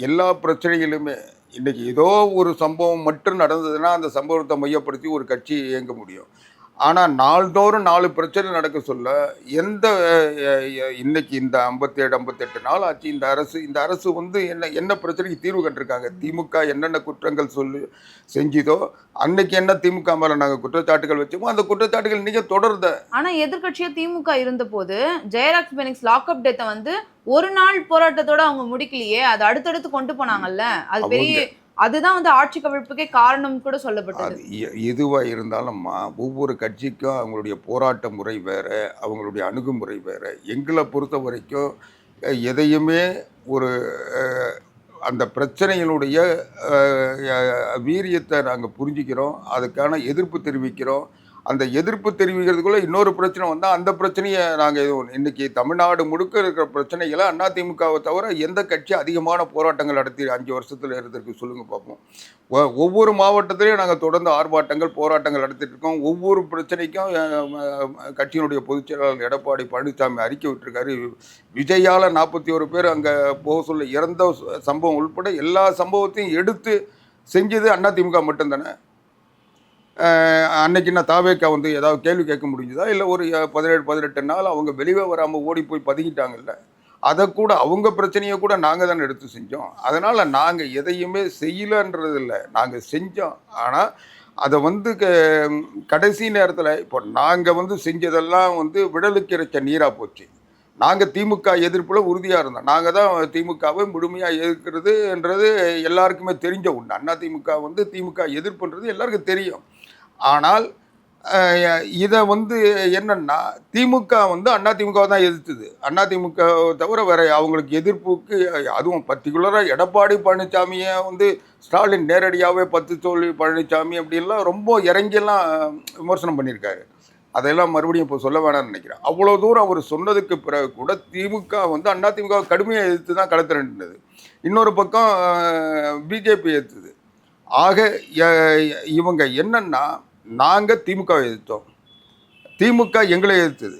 எல்லா பிரச்சனைகளுமே இன்னைக்கு ஏதோ ஒரு சம்பவம் மட்டும் நடந்ததுன்னா அந்த சம்பவத்தை மையப்படுத்தி ஒரு கட்சி இயங்க முடியும். ஆனால் நாள்தோறும் 4 பிரச்சனை நடக்க சொல்ல எந்த இன்னைக்கு இந்த 57 நாள் ஆச்சு இந்த அரசு வந்து என்ன பிரச்சனைக்கு தீர்வு கண்டிருக்காங்க? திமுக என்னென்ன குற்றங்கள் செஞ்சுதோ அன்னைக்கு என்ன திமுக மேலே நாங்கள் குற்றச்சாட்டுகள் வச்சோமோ அந்த குற்றச்சாட்டுகள் இன்னைக்கு தொடருத. ஆனால் எதிர்கட்சியாக திமுக இருந்த போது ஜெயராக்ஸ் பெனிக்ஸ் லாக்அப் டேத்தை வந்து ஒரு நாள் போராட்டத்தோட அவங்க முடிக்கலையே, அது அடுத்தடுத்து கொண்டு போனாங்கல்ல. அது பெரிய அதுதான் வந்து ஆட்சி கவிழ்ப்புக்கே காரணம் கூட சொல்லப்பட்டது. எதுவாக இருந்தாலும்மா ஒவ்வொரு கட்சிக்கும் அவங்களுடைய போராட்ட முறை வேற, அவங்களுடைய அணுகுமுறை வேற. எங்களை பொறுத்த வரைக்கும் எதையுமே ஒரு அந்த பிரச்சனையினுடைய வீரியத்தை நாங்கள் புரிஞ்சுக்கிறோம், அதுக்கான எதிர்ப்பு தெரிவிக்கிறோம். அந்த எதிர்ப்பு தெரிவிக்கிறதுக்குள்ள இன்னொரு பிரச்சனை வந்தால் அந்த பிரச்சனையை நாங்கள் எதுவும் இன்னைக்கு தமிழ்நாடு முழுக்க இருக்கிற பிரச்சனைகளை அதிமுகவை தவிர எந்த கட்சி அதிகமான போராட்டங்கள் நடத்தி 5 வருஷத்தில் இருந்திருக்கு சொல்லுங்க பார்ப்போம். ஒவ்வொரு மாவட்டத்திலையும் நாங்கள் தொடர்ந்து ஆர்ப்பாட்டங்கள் போராட்டங்கள் நடத்திட்டு இருக்கோம். ஒவ்வொரு பிரச்சனைக்கும் கட்சியினுடைய பொதுச் செயலாளர் எடப்பாடி பழனிசாமி அறிக்கை விட்டுருக்காரு. விஜயால் 41 பேர் அங்கே போக சொல்ல இறந்த சம்பவம் உள்பட எல்லா சம்பவத்தையும் எடுத்து செஞ்சது அதிமுக மட்டும்தானே. அன்னைக்கு நான் தாவேக்கா வந்து ஏதாவது கேள்வி கேட்க முடிஞ்சுதா? இல்லை ஒரு 17-18 நாள் அவங்க வெளியே வராமல் ஓடி போய் பதுங்கிட்டாங்கல்ல, அதை கூட அவங்க பிரச்சனையை கூட நாங்கள் தானே எடுத்து செஞ்சோம். அதனால் நாங்கள் எதையுமே செய்யலைன்றது இல்லை, நாங்கள் செஞ்சோம். ஆனால் அதை வந்து கடைசி நேரத்தில் இப்போ நாங்கள் வந்து செஞ்சதெல்லாம் வந்து விடலுக்கு இறைச்ச நீராக போச்சு. நாங்கள் திமுக எதிர்ப்பில் உறுதியாக இருந்தோம். நாங்கள் தான் திமுகவை முழுமையாக எதிர்க்கிறதுன்றது எல்லாருக்குமே தெரிஞ்ச ஒன்று. அதிமுக வந்து திமுக எதிர்ப்புன்றது எல்லாருக்கும் தெரியும். ஆனால் இதை வந்து என்னன்னா திமுக வந்து அதிமுகவை தான் எதிர்த்துது. அதிமுக தவிர வேற அவங்களுக்கு எதிர்ப்புக்கு அதுவும் பர்டிகுலராக எடப்பாடி பழனிசாமியை வந்து ஸ்டாலின் நேரடியாகவே 10 தோல்வி பழனிசாமி அப்படின்லாம் ரொம்ப இறங்கியெல்லாம் விமர்சனம் பண்ணியிருக்காரு. அதெல்லாம் மறுபடியும் இப்போ சொல்ல வேணாம்னு நினைக்கிறேன். அவ்வளோ தூரம் அவர் சொன்னதுக்கு பிறகு கூட திமுக வந்து அதிமுக கடுமையாக எதிர்த்து தான் களத்தில் நின்றது. இன்னொரு பக்கம் பிஜேபி எதிர்த்துது. ஆக இவங்க என்னன்னா நாங்கள் திமுகவை எதிர்த்தோம், திமுக எங்களை எதிர்த்தது.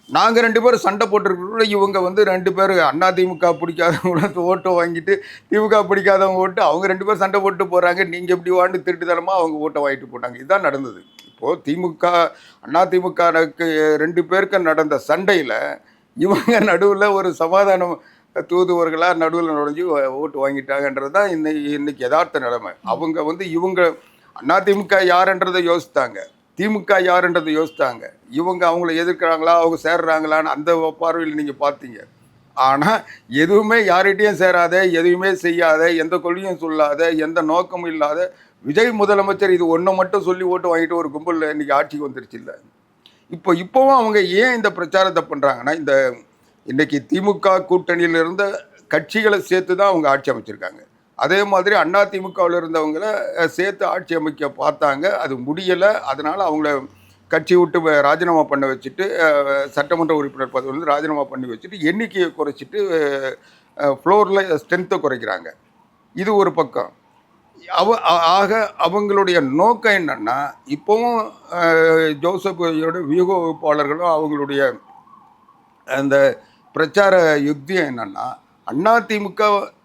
நாங்கள் 2 பேரும் சண்டை போட்டிருக்கிறோம். இவங்க வந்து 2 பேர் அதிமுக பிடிக்காதவங்கள ஓட்டை வாங்கிட்டு திமுக பிடிக்காதவங்க ஓட்டு அவங்க 2 பேரும் சண்டை போட்டு போகிறாங்க. நீங்கள் எப்படி வாண்டு திருட்டுத்தனமாக அவங்க ஓட்டை வாங்கிட்டு போட்டாங்க. இதுதான் நடந்தது. இப்போது திமுக அதிமுகவுக்கு 2 பேருக்கு நடந்த சண்டையில் இவங்க நடுவில் ஒரு சமாதானம் தூதுவர்களாக நடுவில் நுழைஞ்சு ஓட்டு வாங்கிட்டாங்கன்றது தான் இன்னைக்கு யதார்த்த நிலைமை. அவங்க வந்து இவங்க அதிமுக யாருன்றதை யோசித்தாங்க, திமுக யாருன்றதை யோசித்தாங்க. இவங்க அவங்கள எதிர்க்கிறாங்களா, அவங்க சேர்றாங்களான்னு அந்த பார்வையில் நீங்கள் பார்த்தீங்க. ஆனால் எதுவுமே யார்கிட்டையும் சேராத, எதுவுமே செய்யாத, எந்த கொள்கையும் சொல்லாத, எந்த நோக்கமும் இல்லாத விஜய் முதலமைச்சர் இது ஒன்றை மட்டும் சொல்லி ஓட்டு வாங்கிட்டு ஒரு கும்பல் இன்னைக்கு ஆட்சிக்கு வந்துருச்சு. இல்லை இப்போவும் அவங்க ஏன் இந்த பிரச்சாரத்தை பண்ணுறாங்கன்னா, இந்த இன்னைக்கு திமுக கூட்டணியில் இருந்த கட்சிகளை சேர்த்து தான் அவங்க ஆட்சி அமைச்சிருக்காங்க. அதே மாதிரி அதிமுகவில் இருந்தவங்கள சேர்த்து ஆட்சி அமைக்க பார்த்தாங்க, அது முடியலை. அதனால் அவங்கள கட்சி விட்டு ராஜினாமா பண்ண வச்சுட்டு சட்டமன்ற உறுப்பினர் பதவியிலிருந்து ராஜினாமா பண்ணி வச்சுட்டு எண்ணிக்கையை குறைச்சிட்டு ஃப்ளோரில் ஸ்ட்ரென்த்தை குறைக்கிறாங்க. இது ஒரு பக்கம். ஆக அவங்களுடைய நோக்கம் என்னன்னா, இப்போவும் ஜோசப்போட வியூக வகுப்பாளர்களும் அவங்களுடைய அந்த பிரச்சார யுக்தியம் என்னன்னா, அதிமுக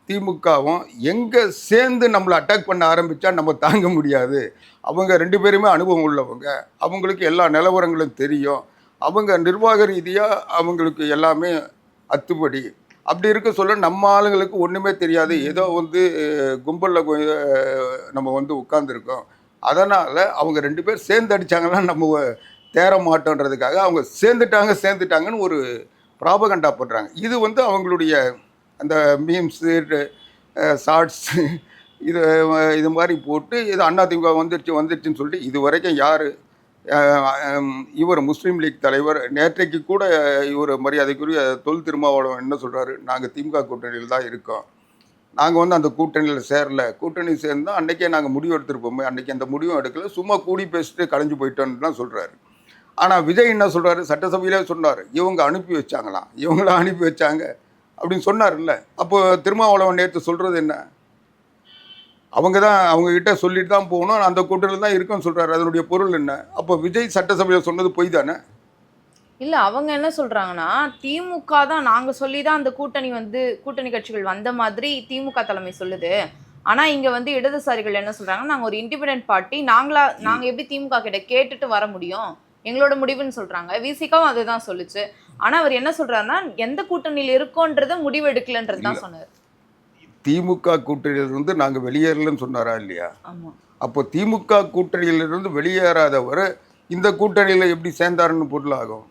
திமுகவும் எங்கே சேர்ந்து நம்மளை அட்டாக் பண்ண ஆரம்பித்தா நம்ம தாங்க முடியாது. அவங்க 2 பேருமே அனுபவம் உள்ளவங்க, அவங்களுக்கு எல்லா நிலவரங்களும் தெரியும், அவங்க நிர்வாக ரீதியாக அவங்களுக்கு எல்லாமே அத்துப்படி. அப்படி இருக்க சொல்ல நம்ம ஆளுங்களுக்கு ஒன்றுமே தெரியாது, ஏதோ வந்து கும்பலில் நம்ம வந்து உட்காந்துருக்கோம். அதனால் அவங்க 2 பேர் சேர்ந்து அடித்தாங்கன்னா நம்ம தேர மாட்டோன்றதுக்காக அவங்க சேர்ந்துட்டாங்கன்னு ஒரு ப்ராபகண்டா பண்ணுறாங்க. இது வந்து அவங்களுடைய அந்த மீம்ஸு, ஷார்ட்ஸு இது இது மாதிரி போட்டு இது அதிமுக வந்துருச்சுன்னு சொல்லிட்டு இது வரைக்கும் யார் இவர் முஸ்லீம் லீக் தலைவர் நேற்றைக்கு கூட இவர் மரியாதைக்குரிய தொல் திருமாவளவன் என்ன சொல்கிறாரு, நாங்கள் திமுக கூட்டணியில் தான் இருக்கோம், நாங்கள் வந்து அந்த கூட்டணியில் சேரல, கூட்டணி சேர்ந்தால் அன்றைக்கே நாங்கள் முடிவு எடுத்திருப்போமே, அன்றைக்கி அந்த முடிவும் எடுக்கல, சும்மா கூடி பேசிட்டு கலைஞ்சு போயிட்டோன்னு தான் சொல்கிறாரு. ஆனால் விஜய் என்ன சொல்கிறாரு, சட்டசபையிலே சொன்னார், இவங்க அனுப்பி வச்சாங்களாம், இவங்களாம் அனுப்பி வச்சாங்க அப்படின்னு சொன்னார்ல. அப்போ திருமாவளவன் நேற்று சொல்கிறது என்ன, அவங்க தான் அவங்கக்கிட்ட சொல்லிட்டு தான் போகணும், அந்த கூட்டணியில் தான் இருக்குன்னு சொல்கிறாரு. அதனுடைய பொருள் என்ன? அப்போ விஜய் சட்டசபையில் சொன்னது பொய் தானே? இல்லை, அவங்க என்ன சொல்கிறாங்கன்னா, திமுக தான் நாங்கள் சொல்லி தான் அந்த கூட்டணி கட்சிகள் வந்த மாதிரி திமுக தலைமை சொல்லுது. ஆனால் இங்கே வந்து இடதுசாரிகள் என்ன சொல்கிறாங்க, நாங்கள் ஒரு இண்டிபெண்டன்ட் பார்ட்டி, நாங்கள் எப்படி திமுக கிட்ட கேட்டுட்டு வர முடியும், எங்களோட முடிவுன்னு சொல்கிறாங்க. விசிகாவும் அதுதான் சொல்லுச்சு. ஆனால் அவர் என்ன சொல்கிறாருன்னா, எந்த கூட்டணியில் இருக்கோன்றதை முடிவு எடுக்கலன்றது தான் சொன்னார். திமுக கூட்டணியிலிருந்து நாங்கள் வெளியேறலன்னு சொன்னாரா இல்லையா? ஆமாம். அப்போ திமுக கூட்டணியிலிருந்து வெளியேறாதவர் இந்த கூட்டணியில் எப்படி சேர்ந்தாருன்னு பொருளாகும்?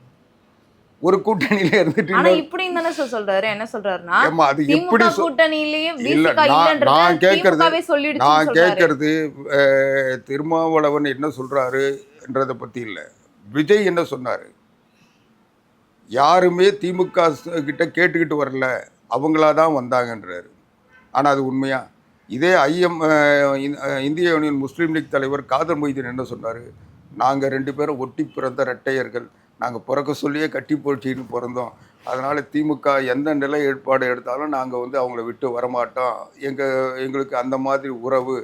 ஒரு கூட்டணியில இருந்துட்டு ஆனா இப்படி தானே சொல்றாரு. என்ன சொல்றாருன்னா, அது எப்படி திமுக கூட்டணியிலேயே இல்ல, நான் கேட்கறது திருமாவளவன் என்ன சொல்றாரு என்றதை பத்தி இல்ல, விஜய் என்ன சொன்னாரு, யாருமே திமுக கிட்ட கேட்டுக்கிட்டு வரல, அவங்களா தான் வந்தாங்கன்றாரு. ஆனால் அது உண்மையா? இதே இந்திய யூனியன் முஸ்லீம் லீக் தலைவர் காதர் மொய்தீன் என்ன சொன்னார், நாங்கள் 2 பேரும் ஒட்டி பிறந்த இரட்டையர்கள், நாங்கள் பிறக்க சொல்லியே கட்டி போச்சின்னு பிறந்தோம், அதனால் திமுக எந்த நிலை ஏற்பாடு எடுத்தாலும் நாங்கள் வந்து அவங்கள விட்டு வரமாட்டோம், எங்களுக்கு அந்த மாதிரி உறவு,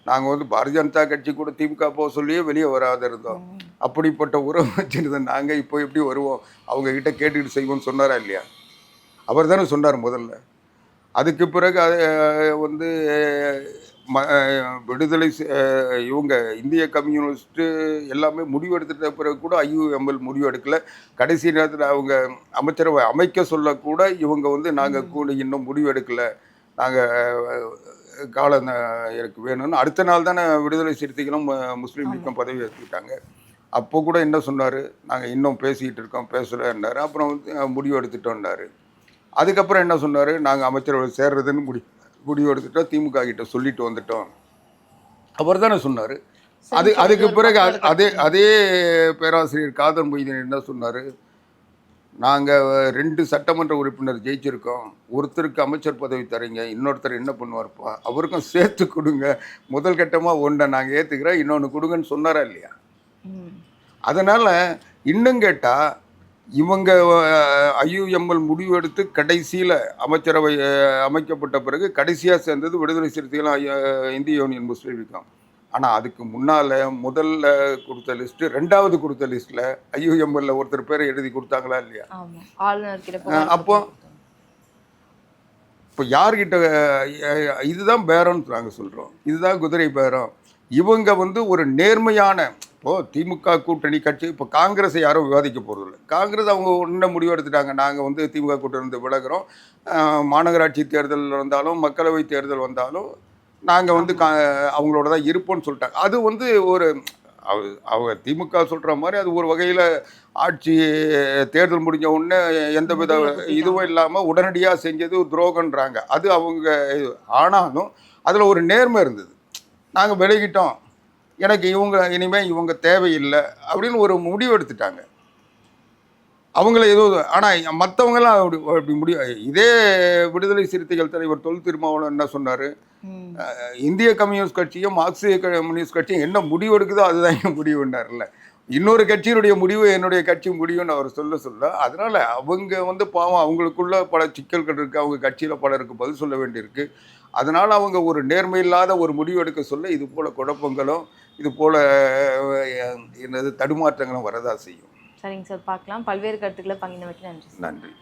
நாங்கள் வந்து பாரதிய ஜனதா கட்சி கூட திமுக போக சொல்லியே வெளியே வராத இருந்தோம், அப்படிப்பட்ட உறவு வச்சுருந்தோம், நாங்கள் இப்போ எப்படி வருவோம், அவங்கக்கிட்ட கேட்டுக்கிட்டு செய்வோம்னு சொன்னாரா இல்லையா? அவர் தானே சொன்னார் முதல்ல. அதுக்கு பிறகு அது வந்து விடுதலை இவங்க இந்திய கம்யூனிஸ்ட்டு எல்லாமே முடிவு எடுத்துட்ட பிறகு கூட IUML முடிவு எடுக்கலை. கடைசி நேரத்தில் அவங்க அமைச்சரவை அமைக்க சொல்லக்கூட இவங்க வந்து நாங்கள் கூட இன்னும் முடிவு எடுக்கலை, நாங்கள் காலம் எனக்கு வேணும்னு அடுத்த நாள் தானே விடுதலை சிறுத்தைகளும் முஸ்லீம் லீக்கும் பதவி ஏற்றுக்கிட்டாங்க. அப்போ கூட என்ன சொன்னார், நாங்கள் இன்னும் பேசிக்கிட்டு இருக்கோம், பேசலைன்னாரு. அப்புறம் வந்து முடிவு எடுத்துட்டோன்னாரு. அதுக்கப்புறம் என்ன சொன்னார், நாங்கள் அமைச்சரவை சேர்றதுன்னு முடிவு எடுத்துட்டோம், திமுக கிட்ட சொல்லிட்டு வந்துட்டோம், அவர் தானே சொன்னார். அதுக்கு பிறகு அதே பேராசிரியர் காதர் மொய்தீன் என்ன சொன்னார், நாங்கள் 2 சட்டமன்ற உறுப்பினர் ஜெயிச்சிருக்கோம், ஒருத்தருக்கு அமைச்சர் பதவி தரீங்க, இன்னொருத்தர் என்ன பண்ணுவார்ப்பா, அவருக்கும் சேர்த்து கொடுங்க, முதல் கட்டமாக ஒன்றை நாங்கள் ஏற்றுக்கிறோம், இன்னொன்று கொடுங்கன்னு சொன்னாரா இல்லையா? அதனால் இன்னும் கேட்டால் இவங்க IUML முடிவு எடுத்து கடைசியில் அமைச்சரவை அமைக்கப்பட்ட பிறகு கடைசியாக சேர்ந்தது விடுதலை சிறுத்தைகளும் இந்திய யூனியன் முஸ்லீம் லீக்கும். ஆனால் அதுக்கு முன்னால் முதல்ல கொடுத்த லிஸ்ட்டு, 2வது கொடுத்த லிஸ்ட்டில் IUML ஒருத்தர் பேரை எழுதி கொடுத்தாங்களா இல்லையா? அப்போ இப்போ யார்கிட்ட இதுதான் பேரம்னு நாங்கள் சொல்கிறோம், இதுதான் குதிரை பேரம். இவங்க வந்து ஒரு நேர்மையான, இப்போது திமுக கூட்டணி கட்சி, இப்போ காங்கிரஸை யாரும் விவாதிக்க போகிறதில்ல, காங்கிரஸ் அவங்க ஒன்றை முடிவு எடுத்துட்டாங்க, நாங்கள் வந்து திமுக கூட்டணி விலகிறோம், மாநகராட்சி தேர்தல் வந்தாலும் மக்களவை தேர்தல் வந்தாலும் நாங்கள் வந்து அவங்களோட தான் இருப்போம்னு சொல்லிட்டாங்க. அது வந்து ஒரு அவங்க திமுக சொல்கிற மாதிரி அது ஒரு வகையில் ஆட்சி தேர்தல் முடிஞ்ச உடனே எந்த வித இதுவும் இல்லாமல் உடனடியாக செஞ்சது துரோகன்றாங்க, அது அவங்க. ஆனாலும் அதில் ஒரு நேர்மை இருந்தது, நாங்கள் விலகிட்டோம், எனக்கு இனிமேல் இவங்க தேவையில்லை அப்படின்னு ஒரு முடிவு எடுத்துட்டாங்க அவங்கள. ஏதோ ஆனால் மற்றவங்கெல்லாம் அப்படி முடிவு. இதே விடுதலை சிறுத்தைகள் தலைவர் தொல் திருமாவளவன் என்ன சொன்னார், இந்திய கம்யூனிஸ்ட் கட்சியும் மார்க்சிய கம்யூனிஸ்ட் கட்சியும் என்ன முடிவு எடுக்குதோ அதுதான் என் முடிவுன்னார்ல. இன்னொரு கட்சியினுடைய முடிவு என்னுடைய கட்சி முடிவுன்னு அவர் சொல்ல அதனால் அவங்க வந்து பாவம், அவங்களுக்குள்ள பல சிக்கல்கள் இருக்குது, அவங்க கட்சியில் பலருக்கு பதில் சொல்ல வேண்டியிருக்கு. அதனால் அவங்க ஒரு நேர்மையில்லாத ஒரு முடிவு எடுக்க சொல்ல இது போல் குழப்பங்களும் இது போல் என்னது தடுமாற்றங்களும் வரதா செய்யும். சரிங்க சார், பார்க்கலாம். பல்வேறு கருத்துக்களை பகிர்ந்தமைக்கு நன்றி. நன்றி.